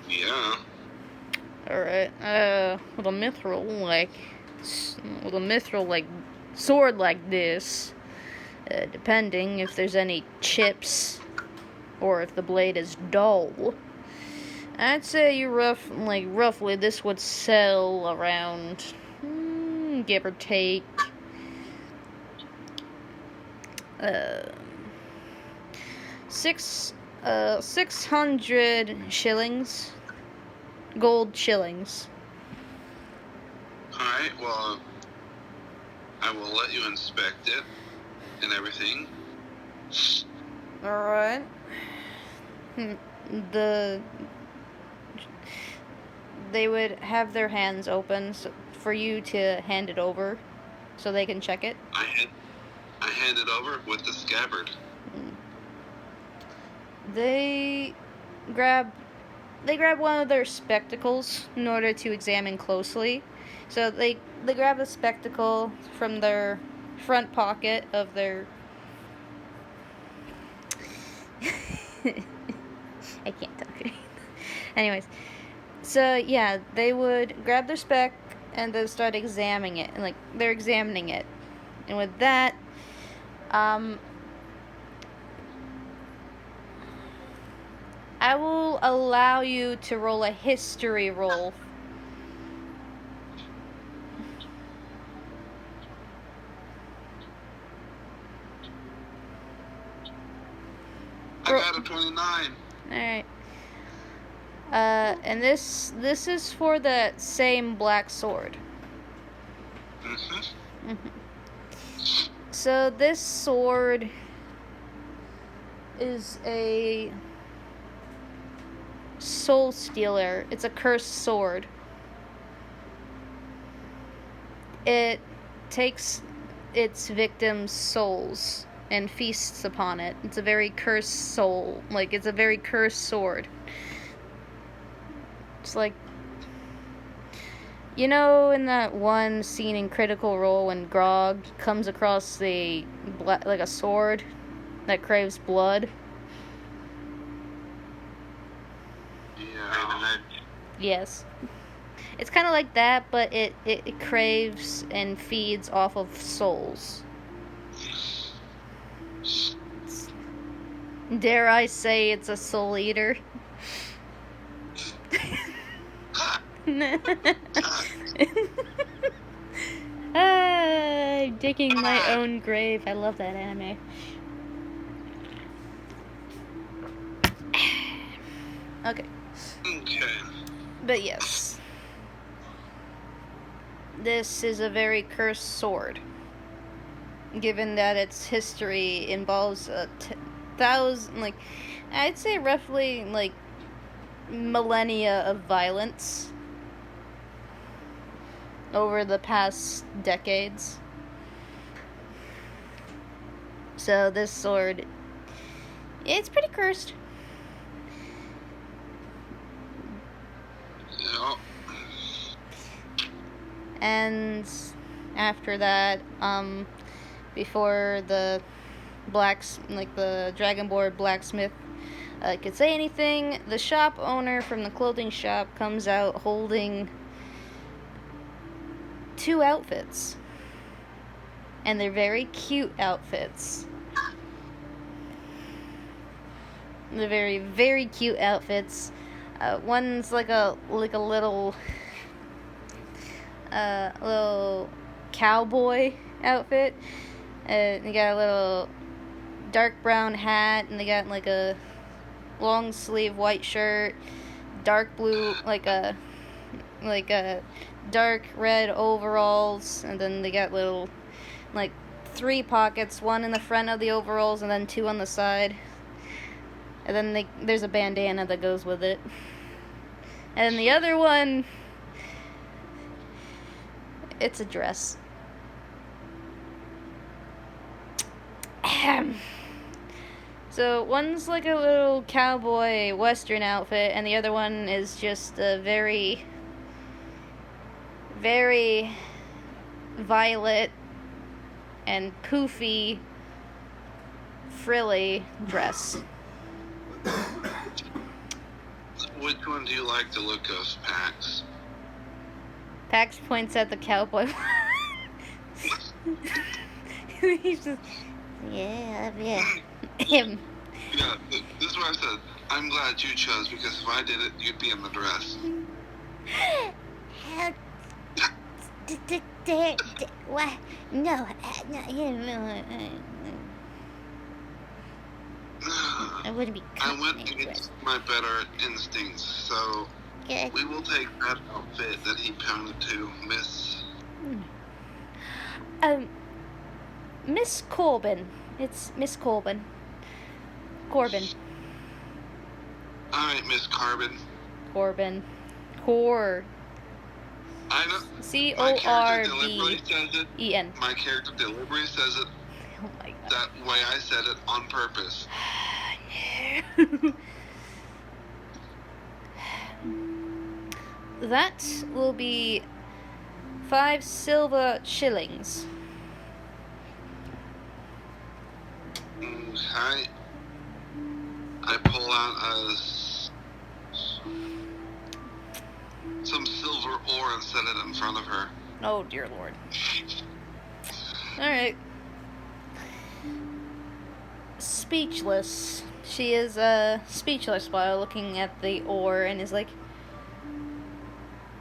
Yeah. Alright. With a mithril sword like this, depending if there's any chips or if the blade is dull, I'd say roughly this would sell around, give or take, 600 shillings, gold shillings. Alright, well, I will let you inspect it and everything. Alright. They would have their hands open for you to hand it over so they can check it. I hand it over with the scabbard. They grab one of their spectacles in order to examine closely. So they grab a spectacle from their front pocket of their I can't talk. Anyways, so yeah, they would grab their spec and then start examining it, and they're examining it. And with that, I will allow you to roll a history roll. I got a 29. Alright. And this is for the same black sword. So this sword is a soul stealer. It's a cursed sword. It takes its victims' souls and feasts upon it. It's a very cursed soul. It's a very cursed sword. It's in that one scene in Critical Role when Grog comes across a sword that craves blood? Yeah. Yes. It's kind of like that, but it craves and feeds off of souls. Dare I say it's a soul eater? I'm digging my own grave. I love that anime. Okay. Okay. But yes. This is a very cursed sword. Given that its history involves thousand, I'd say roughly, millennia of violence over the past decades. So this sword, it's pretty cursed. Yeah. And after that, before the the Dragonborn blacksmith could say anything, the shop owner from the clothing shop comes out holding 2 outfits. And they're very cute outfits. They're very, very cute outfits. One's like a little cowboy outfit. They got a little dark brown hat, and they got like a long sleeve white shirt, dark blue, like a dark red overalls, and then they got little 3 pockets, one in the front of the overalls and then 2 on the side. And then there's a bandana that goes with it. And the other one, it's a dress. So one's like a little cowboy western outfit, and the other one is just a very, very violet and poofy, frilly dress. Which one do you like the look of, Pax? Pax points at the cowboy. He's just, yeah. Him. Yeah, this is what I said. I'm glad you chose, because if I did it, you'd be in the dress. What? No. I wouldn't be. I went against my better instincts, so Okay. we will take that outfit that he pointed to, Miss. Miss Corbin. It's Miss Corbin. Corbin. Alright, Miss Carbon. Corbin. I know. My character deliberately says it. E-N. My character deliberately says it Oh my god. that way I said it on purpose. That will be 5 silver shillings. Okay. I pull out some silver ore and set it in front of her. Oh dear lord. Alright. Speechless. She is speechless while looking at the ore and is like,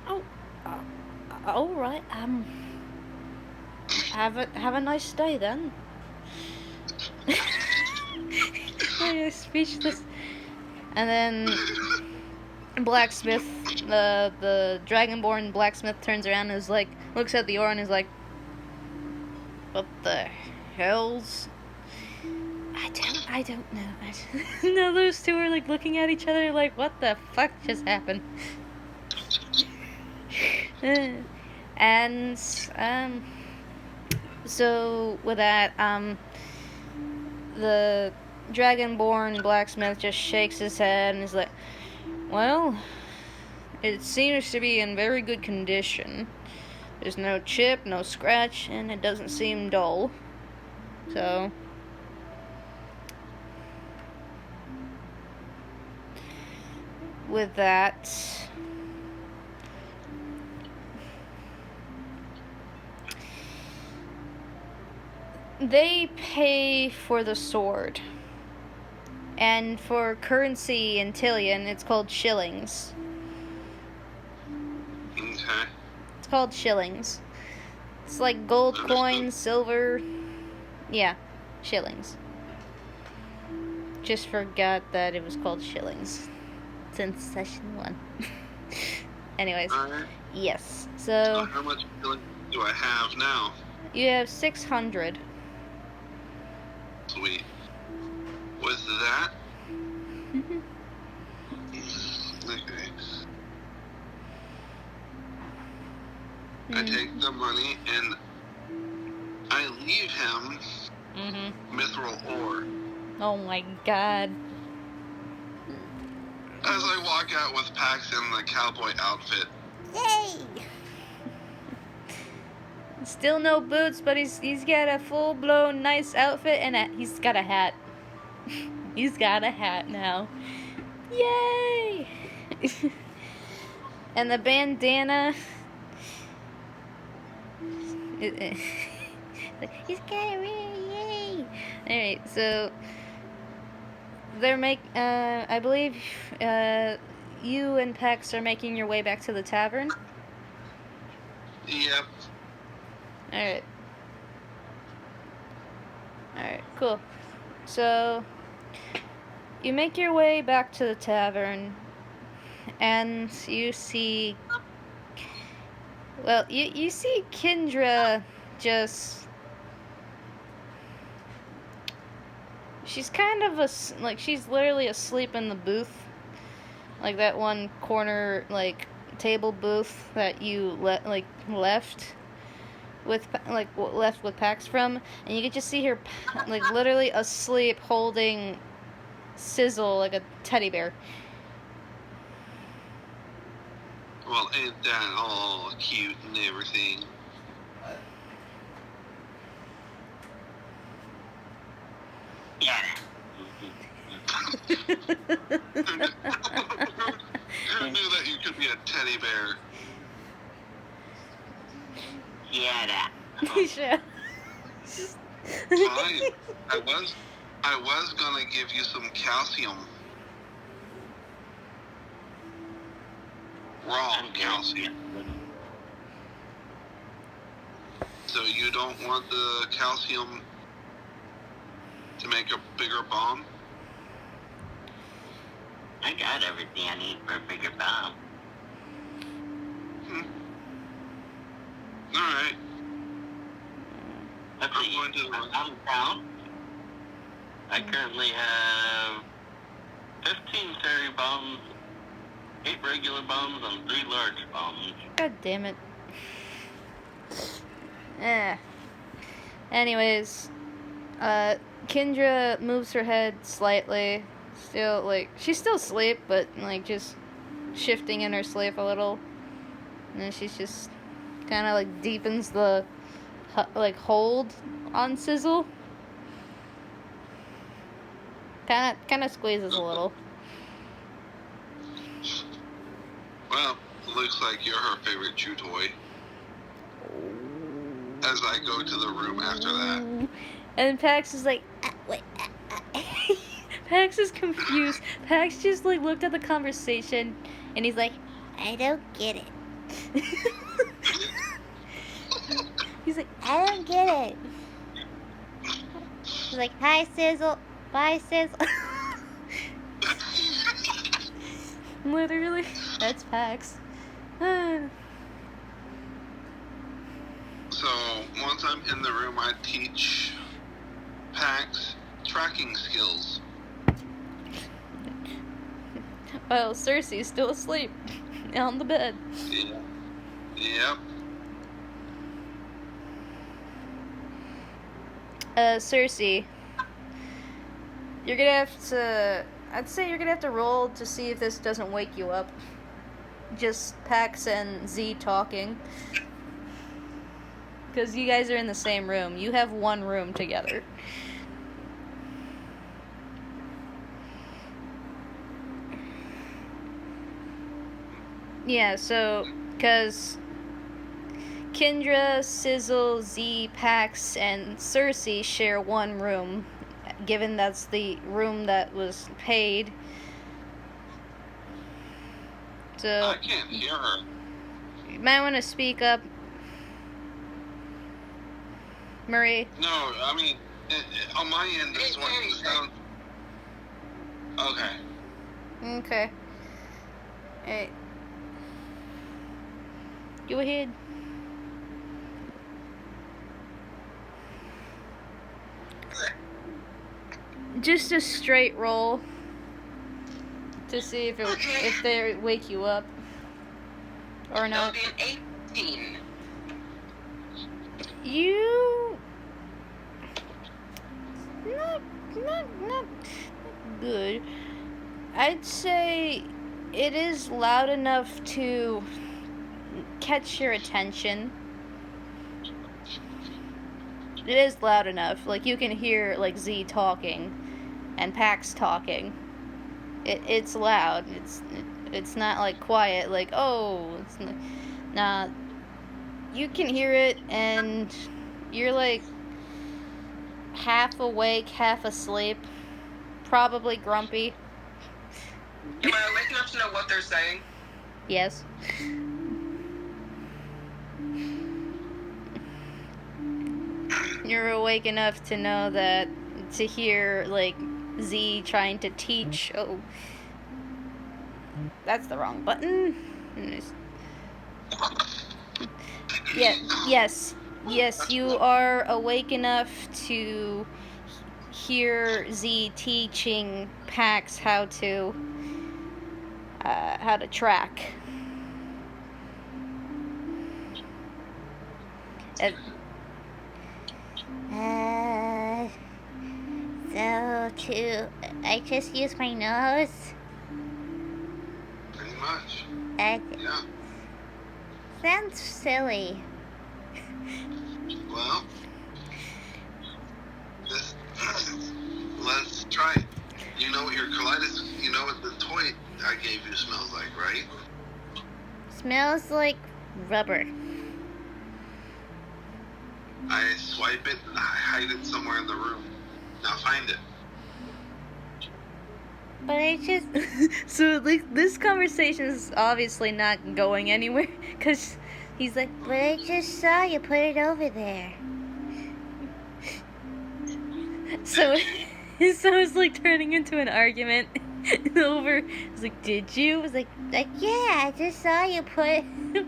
oh, alright, have a nice day then. Speechless. And then blacksmith, the dragonborn blacksmith turns around and is like, looks at the ore and is like, what the hell's? I don't know. No, those two are like looking at each other like, what the fuck just happened? And so with that, the dragonborn blacksmith just shakes his head and is like, well, it seems to be in very good condition. There's no chip, no scratch, and it doesn't seem dull. So with that, they pay for the sword, And for currency in Tillian, it's called shillings. Okay. It's called shillings. It's like gold Understood. coins, silver. Yeah, shillings. Just forgot that it was called shillings since session 1. Anyways, Alright. yes. So So how much feeling do I have now? you have 600. Sweet. With that, okay. I take the money and I leave him mithril ore. Oh my god. As I walk out with Pax in the cowboy outfit. Yay! Still no boots, but he's got a full blown nice outfit and he's got a hat. He's got a hat now. Yay! And the bandana. He's got a yay! Alright, so they're I believe you and Pex are making your way back to the tavern. Yep. Alright. Alright, cool. So, you make your way back to the tavern, and you see... Well, you see Kendra just... She's kind of she's literally asleep in the booth. Like that one corner, table booth that you left with Pax from, and you could just see her literally asleep holding Sizzle like a teddy bear. Well, ain't that all cute and everything? Yeah. Who knew that you could be a teddy bear? Yeah. Sure. Fine. I was gonna give you some calcium. Raw calcium. So you don't want the calcium to make a bigger bomb? I got everything I need for a bigger bomb. Alright. Let's I'm see. going to the I'm down. I currently have 15 fairy bombs, 8 regular bombs, and 3 large bombs. God damn it. Anyways, Kendra moves her head slightly. Still, she's still asleep, but, just shifting in her sleep a little. And then she's just kind of, deepens the, hold on Sizzle. Kind of squeezes a little. Well, looks like you're her favorite chew toy. As I go to the room after that. And Pax is like, wait. Pax is confused. Pax just looked at the conversation and he's like, I don't get it. He's like, I don't get it. He's like, hi Sizzle, bye Sizzle. Literally, that's Pax. So, once I'm in the room, I teach Pax tracking skills. Well, Cersei's still asleep on the bed. Yeah. Yep. Cersei, you're gonna have to... I'd say you're gonna have to roll to see if this doesn't wake you up. Just Pax and Z talking. Because you guys are in the same room. You have one room together. Yeah, so... Because... Kendra, Sizzle, Z, Pax, and Cersei share one room given that's the room that was paid. So I can't hear her. you might want to speak up, Marie. No, I mean, on my end, this one sound. Okay. Okay. Hey. Go ahead. Just a straight roll to see if if they wake you up or not. It'll be an 18. You not good. I'd say it is loud enough to catch your attention. It is loud enough. Like, you can hear, like, Z talking and Pax talking. It's loud. It's not, like, quiet, like, oh, it's not. Nah, you can hear it, and you're, like, half awake, half asleep. Probably grumpy. Am I awake enough to know what they're saying? Yes. You're awake enough to know that, to hear, like, Z trying to teach. Oh, that's the wrong button. Yeah, yes, you are awake enough to hear Z teaching Pax how to track. I just use my nose. Pretty much. Yeah. Sounds silly. Well, let's try it. You know what your colitis, you know what the toy I gave you smells like, right? Smells like rubber. I swipe it and I hide it somewhere in the room. Now find it. But I just... So, like, this conversation is obviously not going anywhere, because he's like, But I just saw you put it over there. so it's like turning into an argument over. It's like, did you? It's like, yeah, I just saw you put the...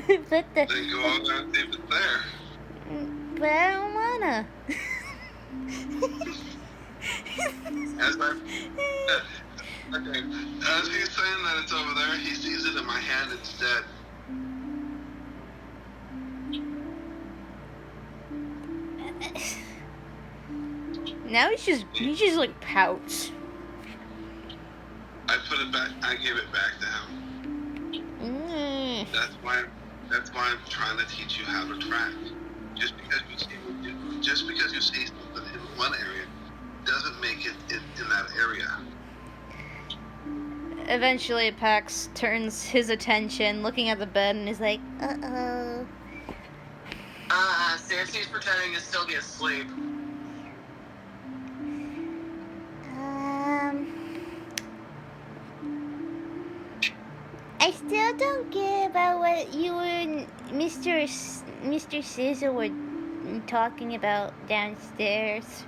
Then go on there and see if it's there. But I don't wanna. Okay. As he's saying that it's over there, he sees it in my hand instead. now he just like pouts. I put it back. I gave it back to him. Mm. That's why I'm trying to teach you how to track. Just because you see something in one area doesn't make it in that area. Eventually, Pax turns his attention, looking at the bed, and is like, Uh-oh. Sansy's pretending to still be asleep. I still don't get about what you and Mr. Scissor were talking about downstairs.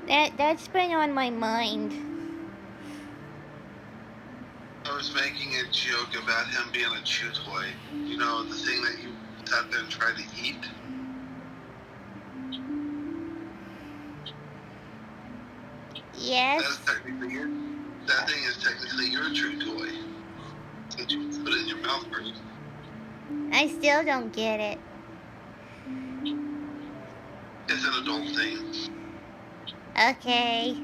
That's been on my mind. I was making a joke about him being a chew toy. You know, the thing that you sat there and tried to eat. Yes? That thing is technically your chew toy. Since you put it in your mouth first. I still don't get it. It's an adult thing. Okay.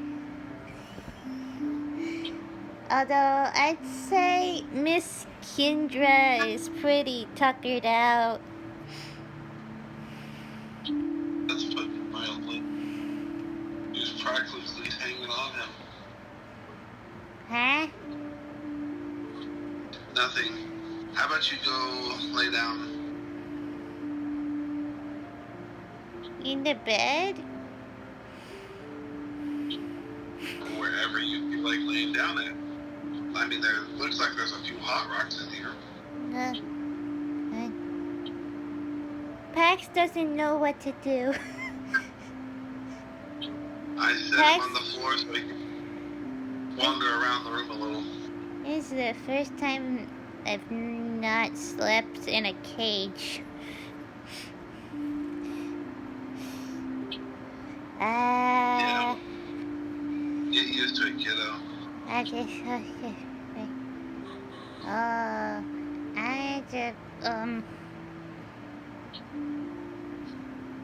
Although I'd say Miss Kendra is pretty tuckered out. Let's put it mildly. He's practically hanging on him. Huh? Nothing. How about you go lay down? In the bed? wherever you feel like laying down at. I mean, there looks like there's a few hot rocks in here. Pax doesn't know what to do. I set him on the floor so he can wander around the room a little. This is the first time I've not slept in a cage. Yeah. Get used to it, kiddo. I just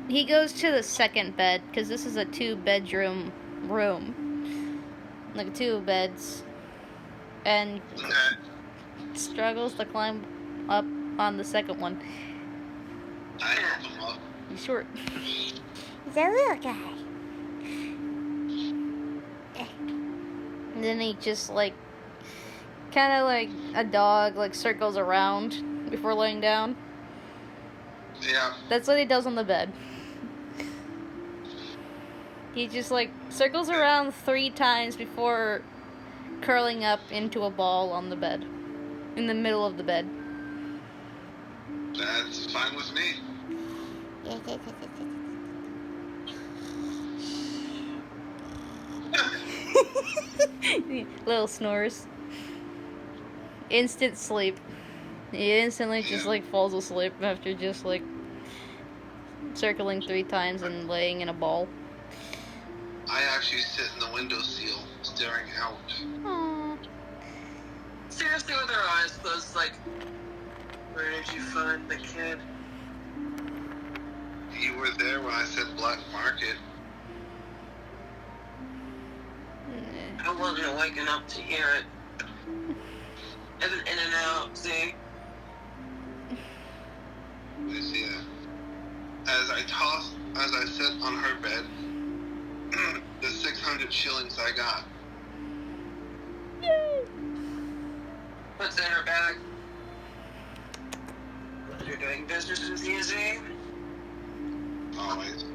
He goes to the second bed, because this is a 2-bedroom room. Like 2 beds. And Okay. struggles to climb up on the second one. I help him up. He's short. He's a little guy. And then he just, like, kind of like a dog, like, circles around before laying down. Yeah. That's what he does on the bed. He just, like, circles around 3 times before curling up into a ball on the bed. In the middle of the bed. That's fine with me. Little snores. Instant sleep. He instantly just, like, falls asleep after just, like, circling 3 times and laying in a ball. I actually sit in the windowsill, staring out. Aww. Seriously, with her eyes closed, like, where did you find the kid? You were there when I said black market. I wasn't waking up to hear it. In and out, see? I see that. As I sat on her bed, the 600 shillings I got. What's in her bag? You're doing business with Easy? Always.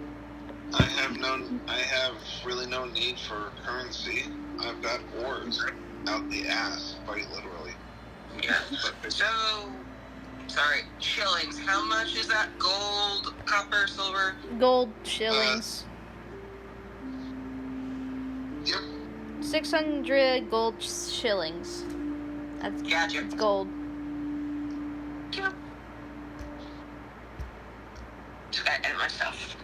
I have really no need for currency. I've got ores out the ass, quite literally. Yeah. So, sorry, shillings. How much is that? Gold, copper, silver? Gold shillings. Yep. 600 gold shillings. That's Gotcha. It's gold. Yep. Took that and myself.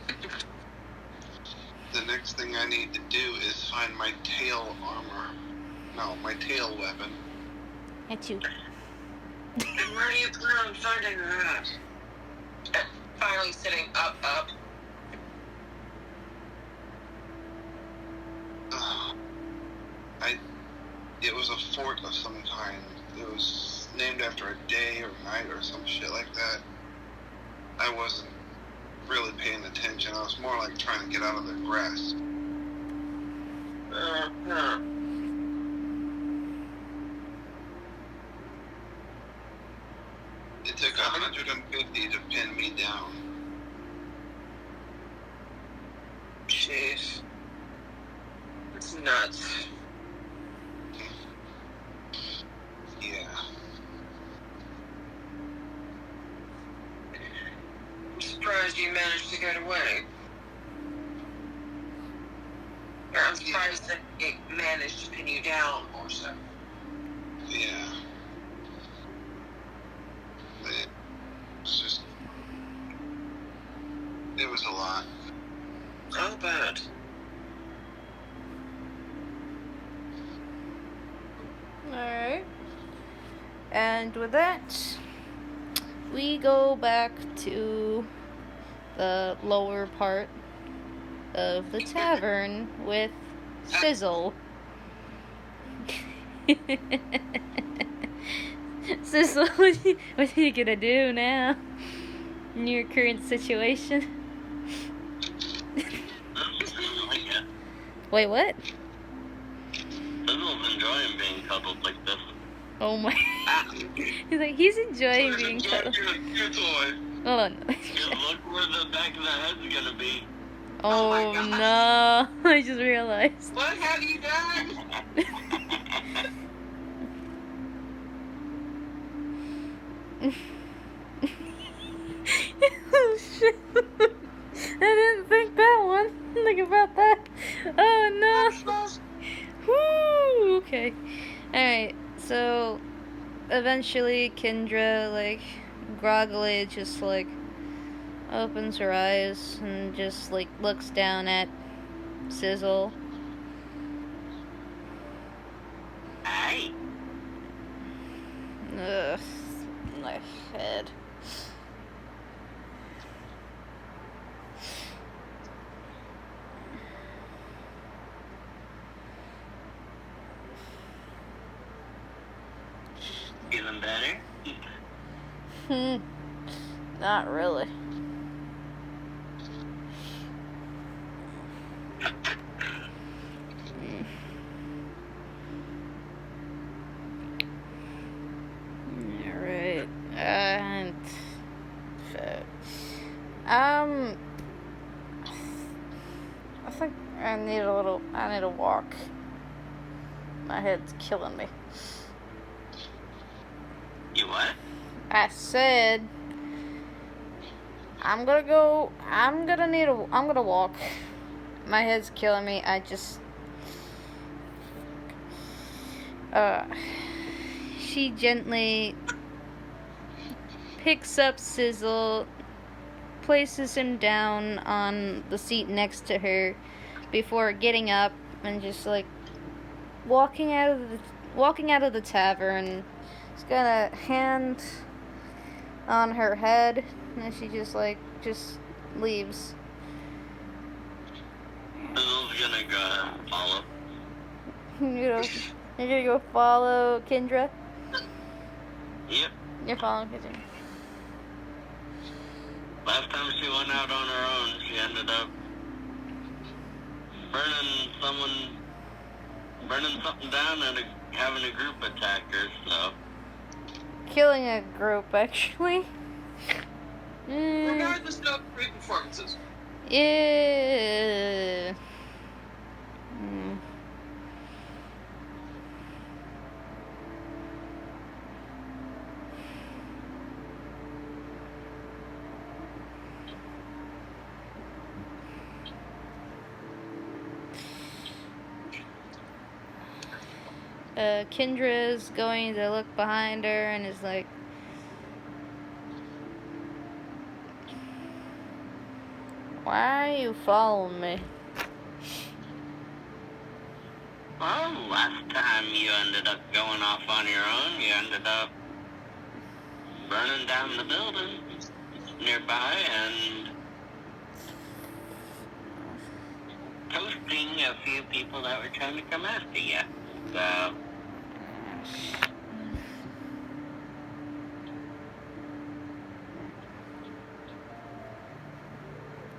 The next thing I need to do is find my tail armor. No, my tail weapon. At you. And where do you plan on finding that? Finally sitting up. It was a fort of some kind. It was named after a day or night or some shit like that. I wasn't really paying attention. I was more like trying to get out of their grasp. It took 150 to pin me down. Jeez. That's nuts. Yeah. I'm surprised you managed to get away. Or I'm surprised that it managed to pin you down more so. Yeah. It was just... It was a lot. How bad? Alright. And with that, we go back to the lower part of the tavern with Sizzle. Sizzle, what are you gonna do now in your current situation? Wait, what? Sizzle's enjoying being cuddled like this. Oh my. He's like, he's enjoying being cuddled. Your toy. Hold on. Just look where the back of the head's gonna be. Oh my Oh gosh. no! I just realized. What have you done? Oh shit! I didn't think that one. Think about that. Oh no! Woo! Okay. Alright, so eventually Kendra, like, groggily just, like, opens her eyes and just, like, looks down at Sizzle. Hey, Ugh, my head. feeling better? Not really. Alright. And um I think I need a walk. My head's killing me. You what? I said I'm gonna walk. My head's killing me. She gently picks up Sizzle, places him down on the seat next to her before getting up and just like walking out of the tavern. She's got a hand on her head and she just leaves. Sizzle's gonna go follow. You're gonna go follow Kendra? Yep. You're following Kendra. Last time she went out on her own, she ended up burning something down and having a group attack her, so. Killing a group, actually. Regardless of great performances. Yeah. Kendra's going to look behind her and is like, why are you following me? Well, last time you ended up going off on your own, you ended up burning down the building nearby and toasting a few people that were trying to come after you. So,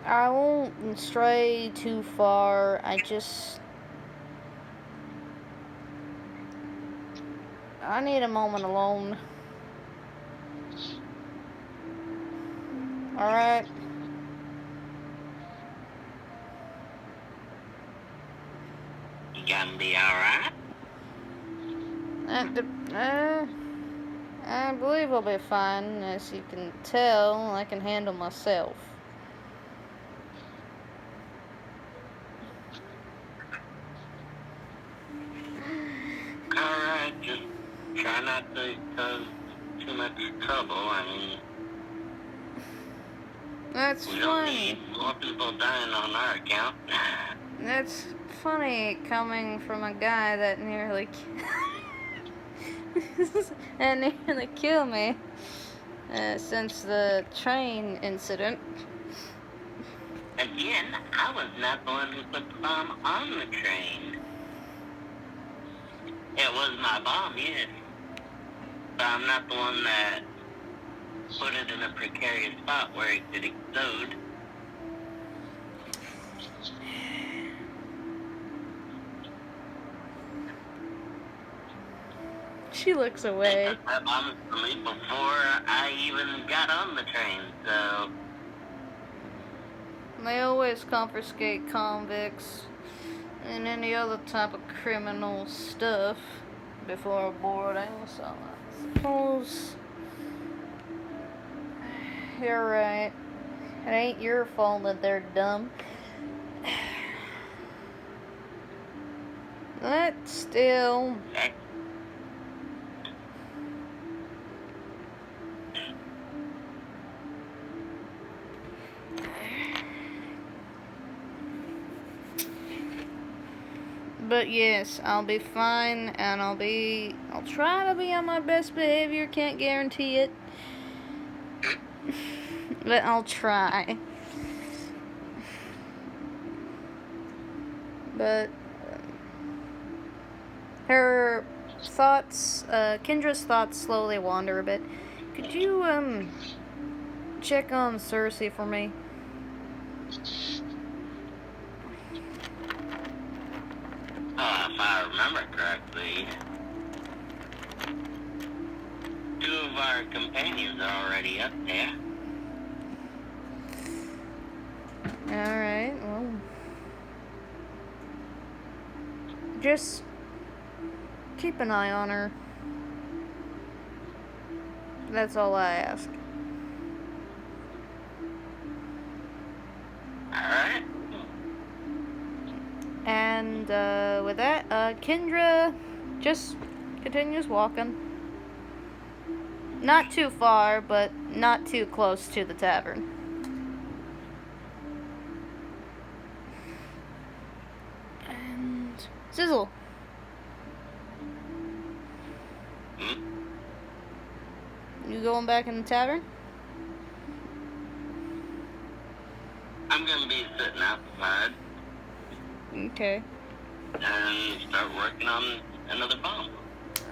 I won't stray too far. I need a moment alone. Alright? you gonna be alright? I believe I'll be fine. As you can tell, I can handle myself. Alright, just try not to cause too much trouble. I mean, That's we don't funny. need more people dying on our account. That's funny coming from a guy that nearly killed me since the train incident. Again, I was not the one who put the bomb on the train. It was my bomb, yes. But I'm not the one that put it in a precarious spot where it could explode. She looks away. That bomb was me before I even got on the train, so... They always confiscate convicts and any other type of criminal stuff before boarding, so I suppose you're right. It ain't your fault that they're dumb. But still, but yes, I'll be fine, and I'll try to be on my best behavior. Can't guarantee it, but I'll try. But her thoughts, Kendra's thoughts slowly wander a bit. Could you, check on Cersei for me? If I remember correctly, 2 of our companions are already up there. Alright, well. Just keep an eye on her. That's all I ask. Alright. And with that, Kendra just continues walking. Not too far, but not too close to the tavern. And Sizzle. You going back in the tavern? I'm gonna be sitting outside Okay. and start working on another bomb.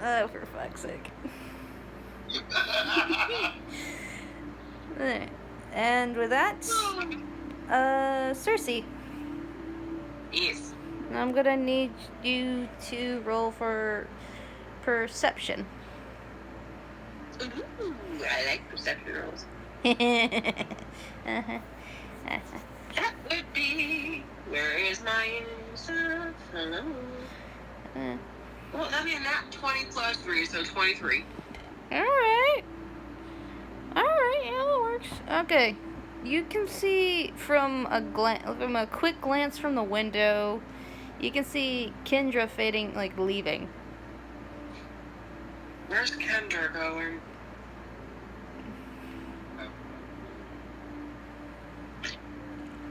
Oh, for fuck's sake. Alright. And with that, Cersei, Yes. I'm gonna need you to roll for perception. Ooh, I like perception rolls. Uh-huh. That would be. Where is my stuff? Hello. Well, that'd be a nat 20 plus 3, so 23. Alright. Alright, yeah, that works. Okay. You can see from a quick glance from the window, you can see Kendra fading, like, leaving. Where's Kendra going?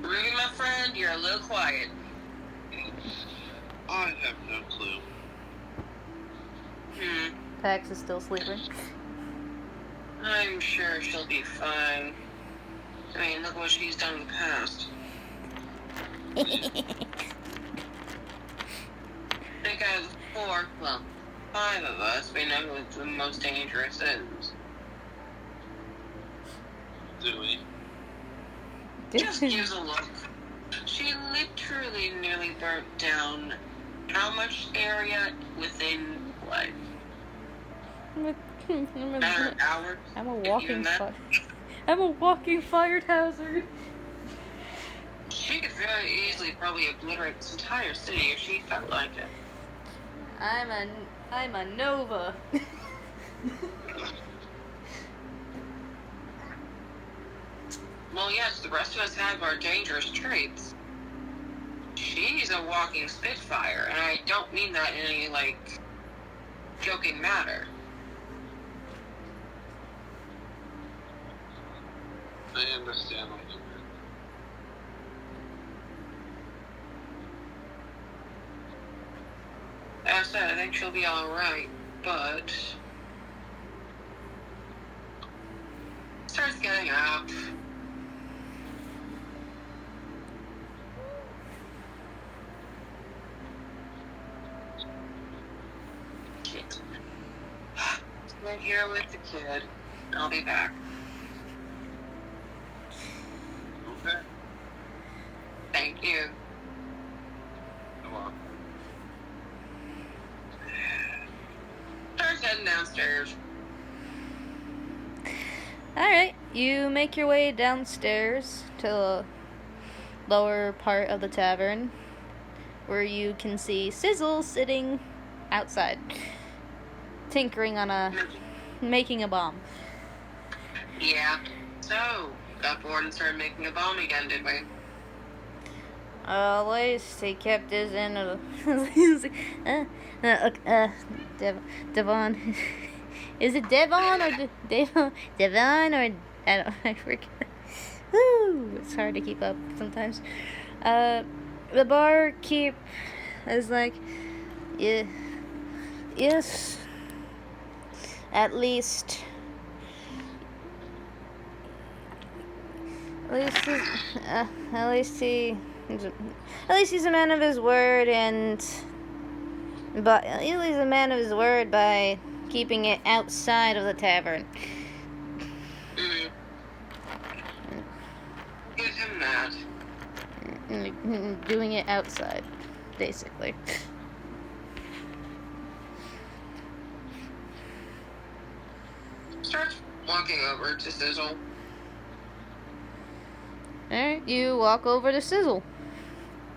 Ruby, my friend, you're a little quiet. I have no clue. Pax is still sleeping. I'm sure she'll be fine. I mean, look what she's done in the past. I think out of the 4, well, 5 of us, we know who the most dangerous is. Do we? Just gives a look. She literally nearly burnt down how much area within, what, hours? I'm a walking fired hazard. She could very easily probably obliterate this entire city if she felt like it. I'm a Nova. Well, yes, the rest of us have our dangerous traits. She's a walking spitfire, and I don't mean that in any, like, joking matter. I understand what you mean. As I said, I think she'll be alright, but... starts getting up. Shit. Right here with the kid. I'll be back. Okay. Thank you. Come on. Starts heading downstairs. Alright, you make your way downstairs to lower part of the tavern, where you can see Sizzle sitting outside, tinkering on making a bomb. Yeah. So, got bored and started making a bomb again, did we? At least he kept his end of Devon. Is it Devon or Devon or I forget. Woo! It's hard to keep up sometimes. The barkeep is like, yeah, yes. At least he's a man of his word, but he's a man of his word by keeping it outside of the tavern. Give him that. Doing it outside, basically. Start walking over to Sizzle. Alright, you walk over to Sizzle.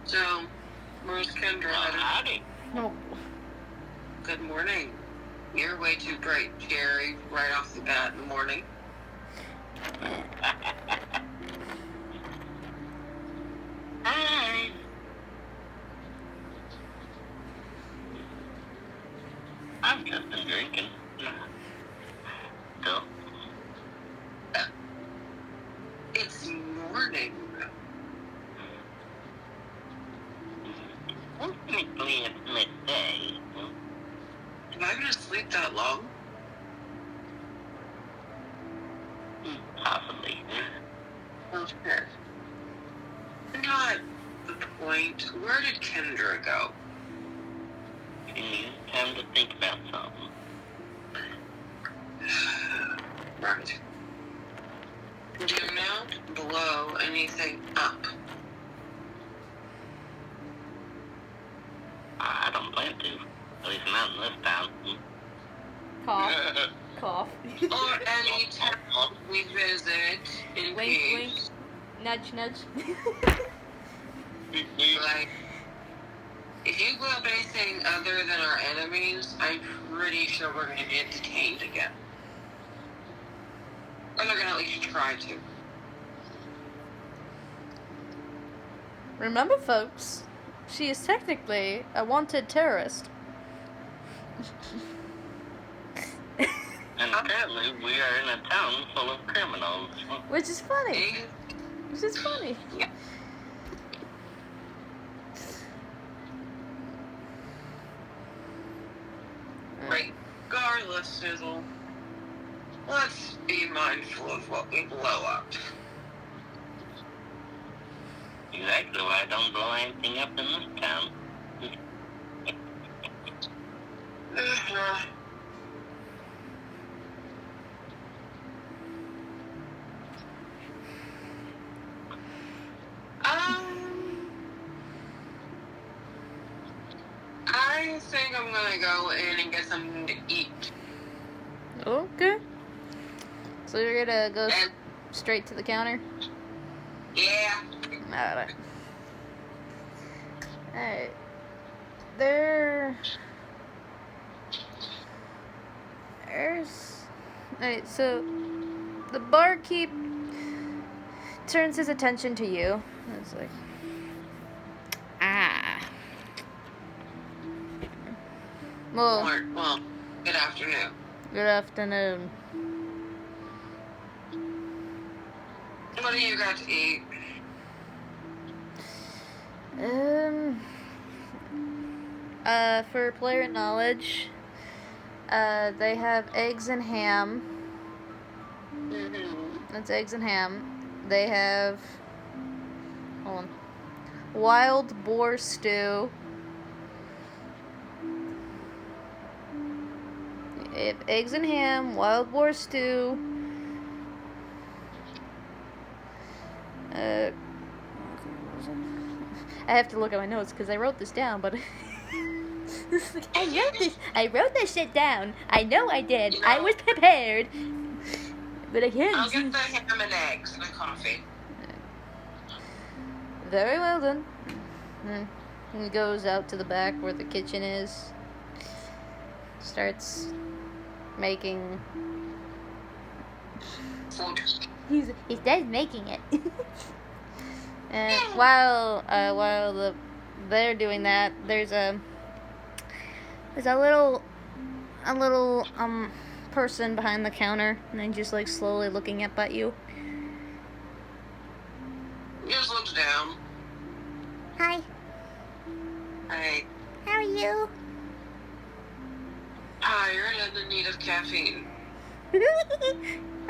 So, where's Kendra? Howdy. Oh. Good morning. You're way too bright, Jerry, right off the bat in the morning. Hi. I've just been drinking. So, It's morning. technically it's midday. Am I gonna sleep that long? Possibly. Okay. Not the point. Where did Kendra go? You need time to think about something. Right. Do not blow anything up. I don't plan to. At least not in this town. Cough. Cough. Or any town we visit in Wink, peace. Nudge, nudge. Like, if you blow up anything other than our enemies, I'm pretty sure we're going to get detained again. Or they're going to at least try to. Remember, folks, she is technically a wanted terrorist. And apparently we are in a town full of criminals. Which is funny. Which is funny. Yeah. Regardless, Sizzle, let's be mindful of what we blow up. Exactly why I don't blow anything up in this town. I think I'm gonna go in and get something to eat. Okay. So you're gonna go And, straight to the counter? yeah. Alright. Alright. Alright, so the barkeep turns his attention to you. It's like, well, Well, good afternoon. good afternoon. What do you got to eat? For player knowledge, they have eggs and ham. That's eggs and ham. They have, hold on, wild boar stew. They have eggs and ham, wild boar stew. I have to look at my notes because I wrote this down, but I wrote this shit down. I know I did. I was prepared, but I can't. I'll get the ham and eggs and a coffee. Very well then. And he goes out to the back where the kitchen is. Starts making. Food. He starts making it. And while they're doing that, there's a little person behind the counter, and they just like slowly looking up at you. He just looks down. Hi, Hey, how are you? tired and in need of caffeine.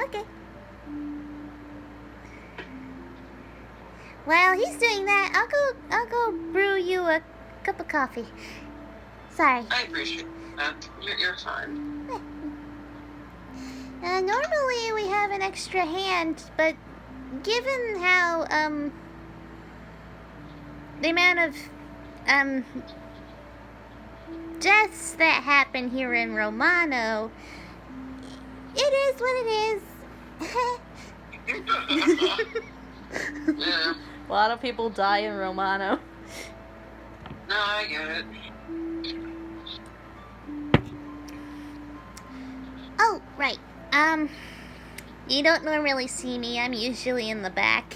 Okay. While he's doing that, I'll go brew you a cup of coffee. Sorry. I appreciate that. You're fine. Normally we have an extra hand, but given how the amount of deaths that happen here in Romano, it is what it is. Yeah. A lot of people die in Romano. No, I get it. Oh, right. You don't normally see me. I'm usually in the back.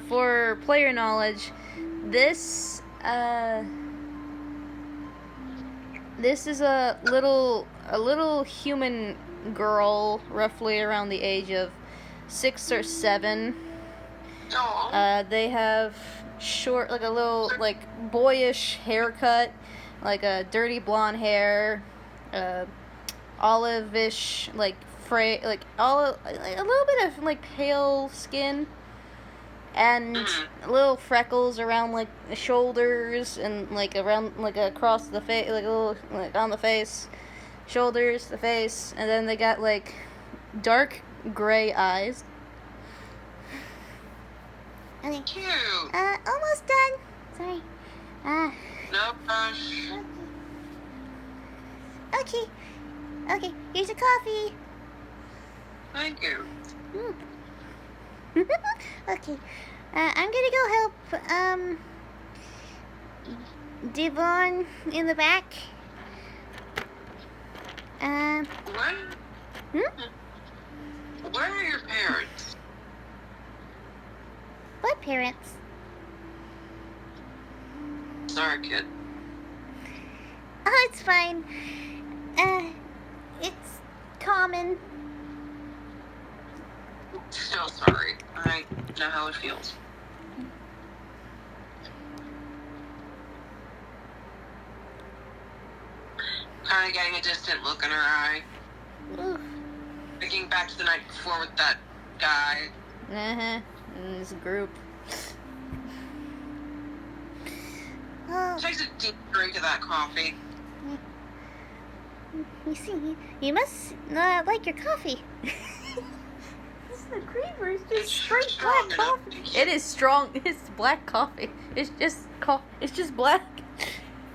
For player knowledge, this is a little human girl, roughly around the age of 6 or 7. Oh. They have short, like a little, like boyish haircut, like a dirty blonde hair, olive-ish, like olive, like a little bit of like pale skin, and little freckles around like the shoulders and like around like across the face, like a little like on the face, shoulders, the face, and then they got like dark gray eyes. Okay. Cute. Almost done. Sorry. No rush. Okay. Okay, here's your coffee. Thank you. Okay. I'm gonna go help, Devon in the back. What? Where are your parents? What parents? Sorry, kid. Oh, it's fine. It's common. Still sorry. I know how it feels. Kind of getting a distant look in her eye. Oof. Thinking back to the night before with that guy. In this group. Oh, Takes a deep drink of that coffee. you see, you must like your coffee. This is the creamer. It's just straight strong black enough. coffee. It is strong. It's black coffee. It's just It's just black.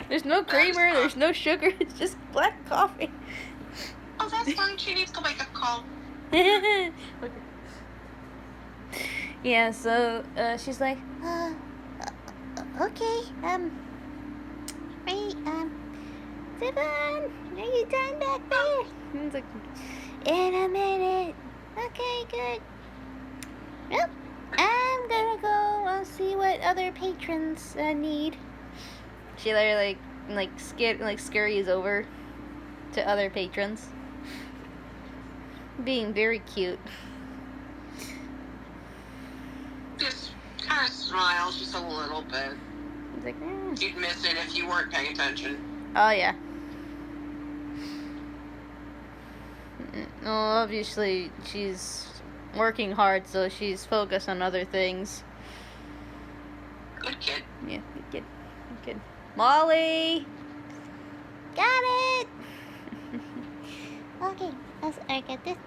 There's no creamer. There's no sugar. It's just black coffee. Oh, that's fine. She needs the wake-up call. Okay. Yeah. So she's like, Okay, right, Devon, are you done back there? and it's like, In a minute. Okay, good. Yep, I'm gonna go see what other patrons need. she literally scurries over to other patrons, being very cute. Just kind of smiles just a little bit. It's like, You'd miss it if you weren't paying attention. oh yeah. Well, obviously she's working hard, so she's focused on other things. Good kid. Yeah, good kid. Molly. Got it. Okay, I got this.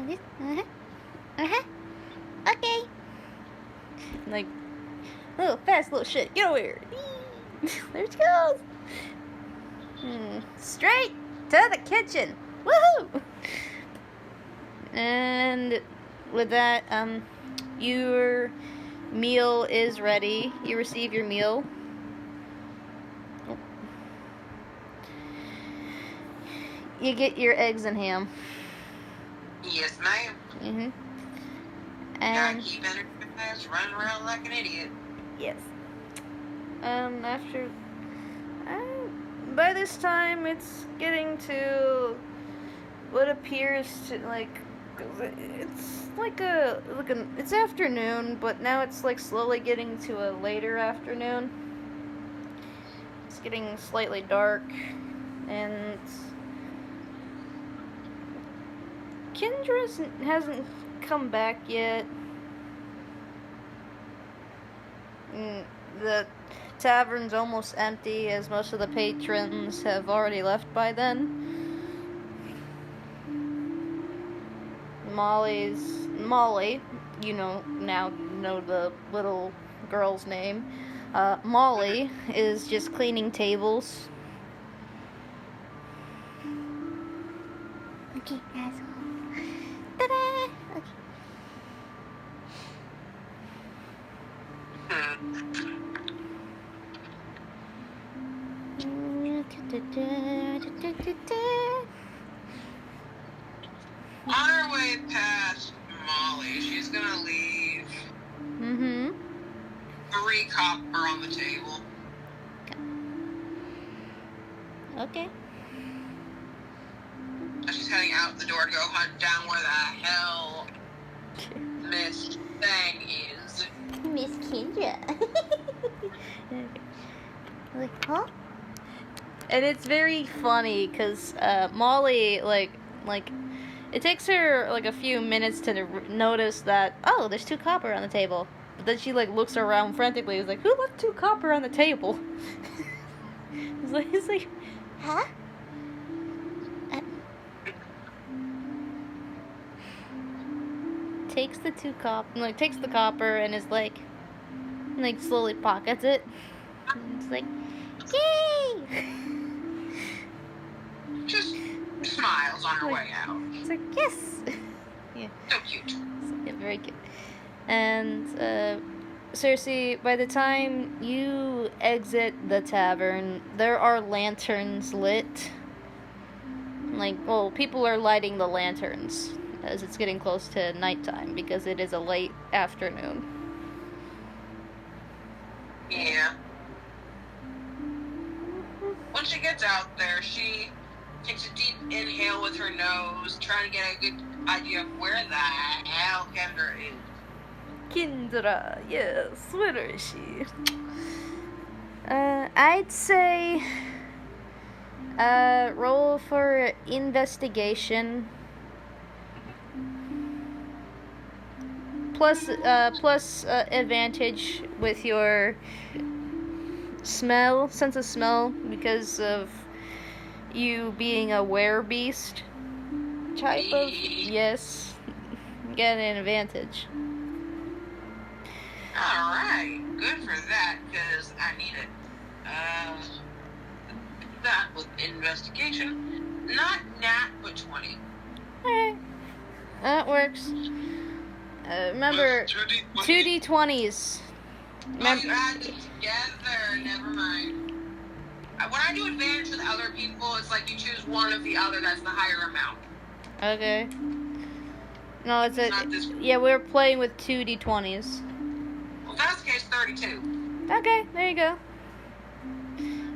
This. Okay. Like, little fast little shit. Get over here. There she goes. Straight to the kitchen. Woohoo! And with that, your meal is ready. You receive your meal. You get your eggs and ham. Yes, ma'am. Mm-hmm. Gotta And keep energized, running around like an idiot. yes. After, by this time, it's getting to what appears to it's it's afternoon, but now it's like slowly getting to a later afternoon. It's getting slightly dark, and Kendra hasn't come back yet. The tavern's almost empty, as most of the patrons have already left by then. Molly, now know the little girl's name. Molly is just cleaning tables. Okay, asshole. Ta-da! Okay. On her way past Molly, she's gonna leave Mm-hmm. 3 copper on the table. Okay. She's heading out the door to go hunt down where the hell Miss Thing is. Miss Kendra. Like, huh? And it's very funny because Molly, like, it takes her like a few minutes to notice that, oh, there's 2 copper on the table. But then she like looks around frantically. It's like, who left 2 copper on the table? It's like, Huh? takes the copper and is like slowly pockets it. And it's like, Yay! Just smiles on her way out. it's like, yes. Yeah. So cute. Yeah, very cute. And Cersei, by the time you exit the tavern, there are lanterns lit. People are lighting the lanterns as it's getting close to nighttime because it is a late afternoon. Yeah. When she gets out there, she takes a deep inhale with her nose, trying to get a good idea of where the hell Kendra is. Kendra, yes, where is she? I'd say roll for investigation. Plus advantage with your sense of smell, because of you being a werebeast type of. Yes, get an advantage. Alright, good for that, because I need it. That with investigation. Not nat, but 20. Alright, that works. Remember, 2d20s. Oh, you add them together. Never mind. When I do advantage with other people, it's like you choose one of the other that's the higher amount. Okay. No, it's Not this. yeah, we're playing with 2d20s. Well, if that's the case, 32. Okay, there you go.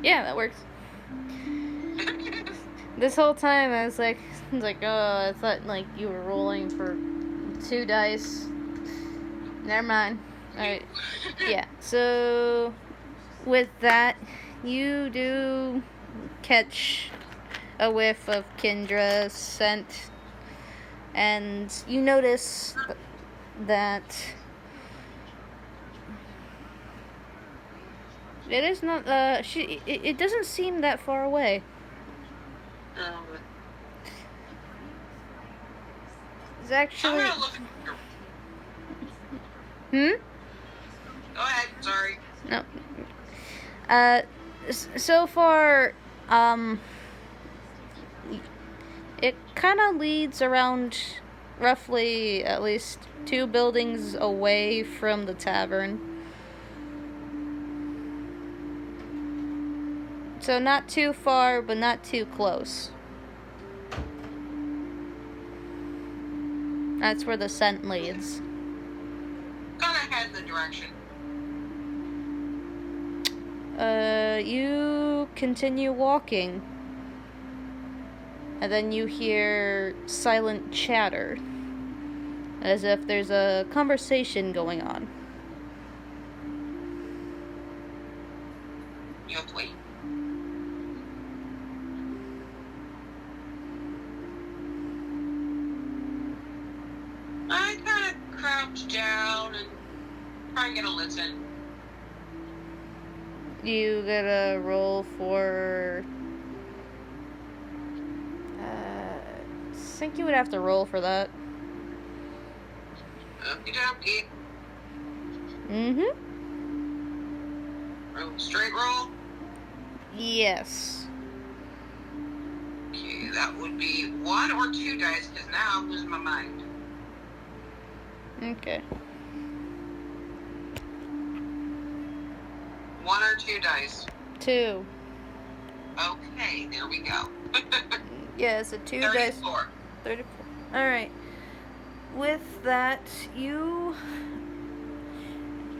Yeah, that works. This whole time I was like, oh, I thought like you were rolling for 2 dice. Never mind. Alright. Yeah, so with that, you do catch a whiff of Kendra's scent, and you notice that it is not, it doesn't seem that far away. It's actually. I'm gonna look at Hmm? Go ahead, sorry. No. So far, it kind of leads around roughly at least 2 buildings away from the tavern. So not too far, but not too close. That's where the scent leads. Gonna head the direction. You continue walking. And then you hear silent chatter. As if there's a conversation going on. You have to wait. I kind of crouch down and try and get a listen. You gotta roll for... I think you would have to roll for that. Okie dokie. Mm-hmm. Straight roll? Yes. Okay, that would be 1 or 2 dice, because now I'm losing my mind. Okay. 1 or 2 dice. 2. Okay, there we go. Yeah, it's a 2 dice. 34. 34. Alright. With that, you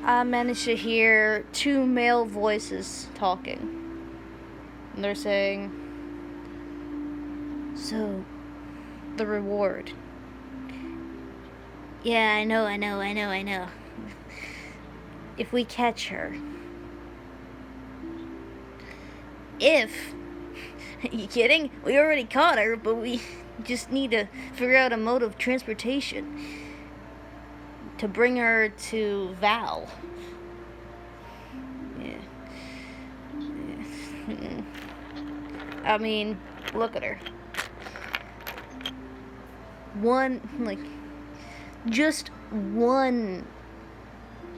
manage to hear 2 male voices talking. And they're saying, "So, the reward." Yeah, I know. If we catch her. If. You kidding? We already caught her, but we just need to figure out a mode of transportation To bring her to Val. Yeah. I mean, look at her. Just one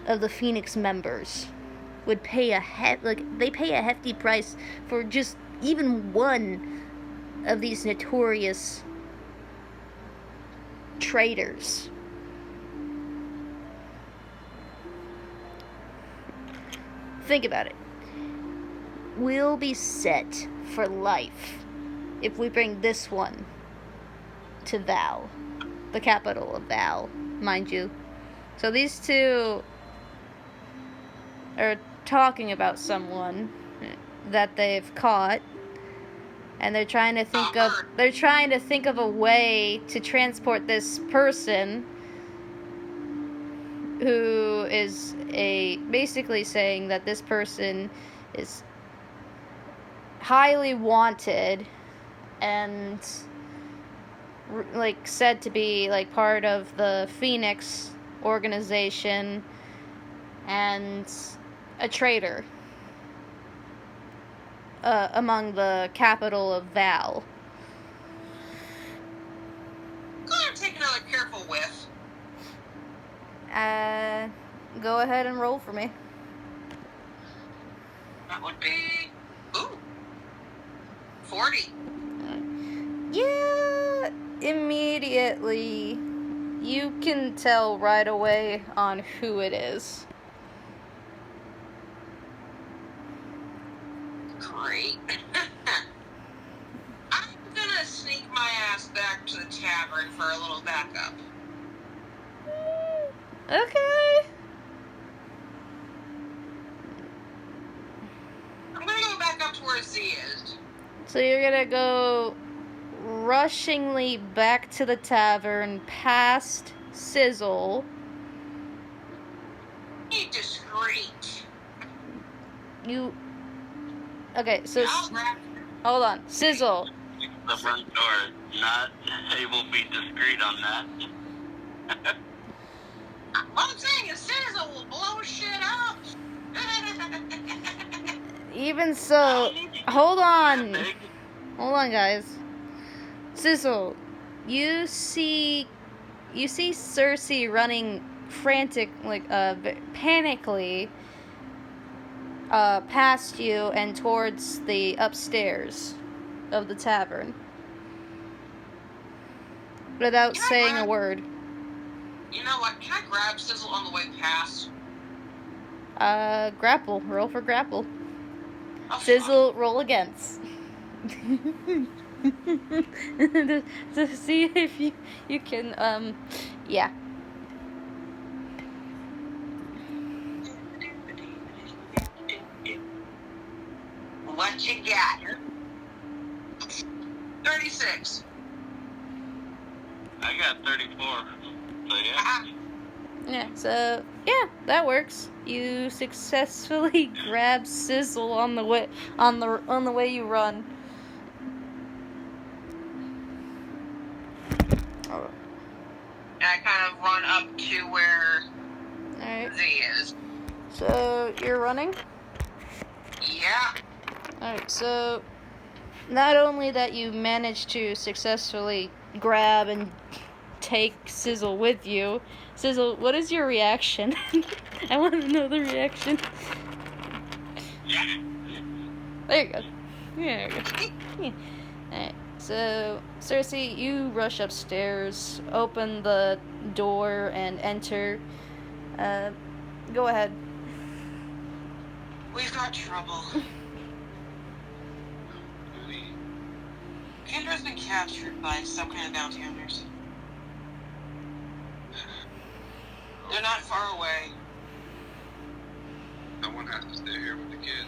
of the Phoenix members would pay they pay a hefty price for just even one of these notorious traitors. Think about it. We'll be set for life if we bring this one to Val, the capital of Val, mind you. So these two are talking about someone that they've caught, and they're trying to think of a way to transport this person who is basically saying that this person is highly wanted and said to be part of the Phoenix organization and a traitor among the capital of Val. Go ahead and take another careful whiff. Go ahead and roll for me. That would be 40. Yeah, immediately you can tell right away on who it is. Great. I'm gonna sneak my ass back to the tavern for a little backup. Okay. I'm gonna go back up to where Z is. So you're gonna go rushingly back to the tavern past Sizzle. Be discreet. Okay, so I'll grab hold on. Sizzle. The front door, not able to be discreet on that. What I'm saying is Sizzle will blow shit up. Even so, hold on, guys. Sizzle, you see Cersei running panically, past you and towards the upstairs of the tavern. without Can I saying a grab- word. You know what? Can I grab Sizzle on the way past? Grapple. Roll for grapple. Oh, Sizzle, roll against. to see if you can, yeah. What you got? 36. I got 34. So yeah. Yeah, so yeah, that works. You successfully grab Sizzle on the way you run. And I kind of run up to where Alright. Z is. So you're running? Yeah. Alright, so not only that you managed to successfully grab and take Sizzle with you. Sizzle, what is your reaction? I want to know the reaction. There you go. There you go. Yeah. Alright, so Cersei, you rush upstairs, open the door, and enter. Go ahead. We've got trouble. Kendra's been captured by some kind of bounty hunters. They're not far away. Someone has to stay here with the kid.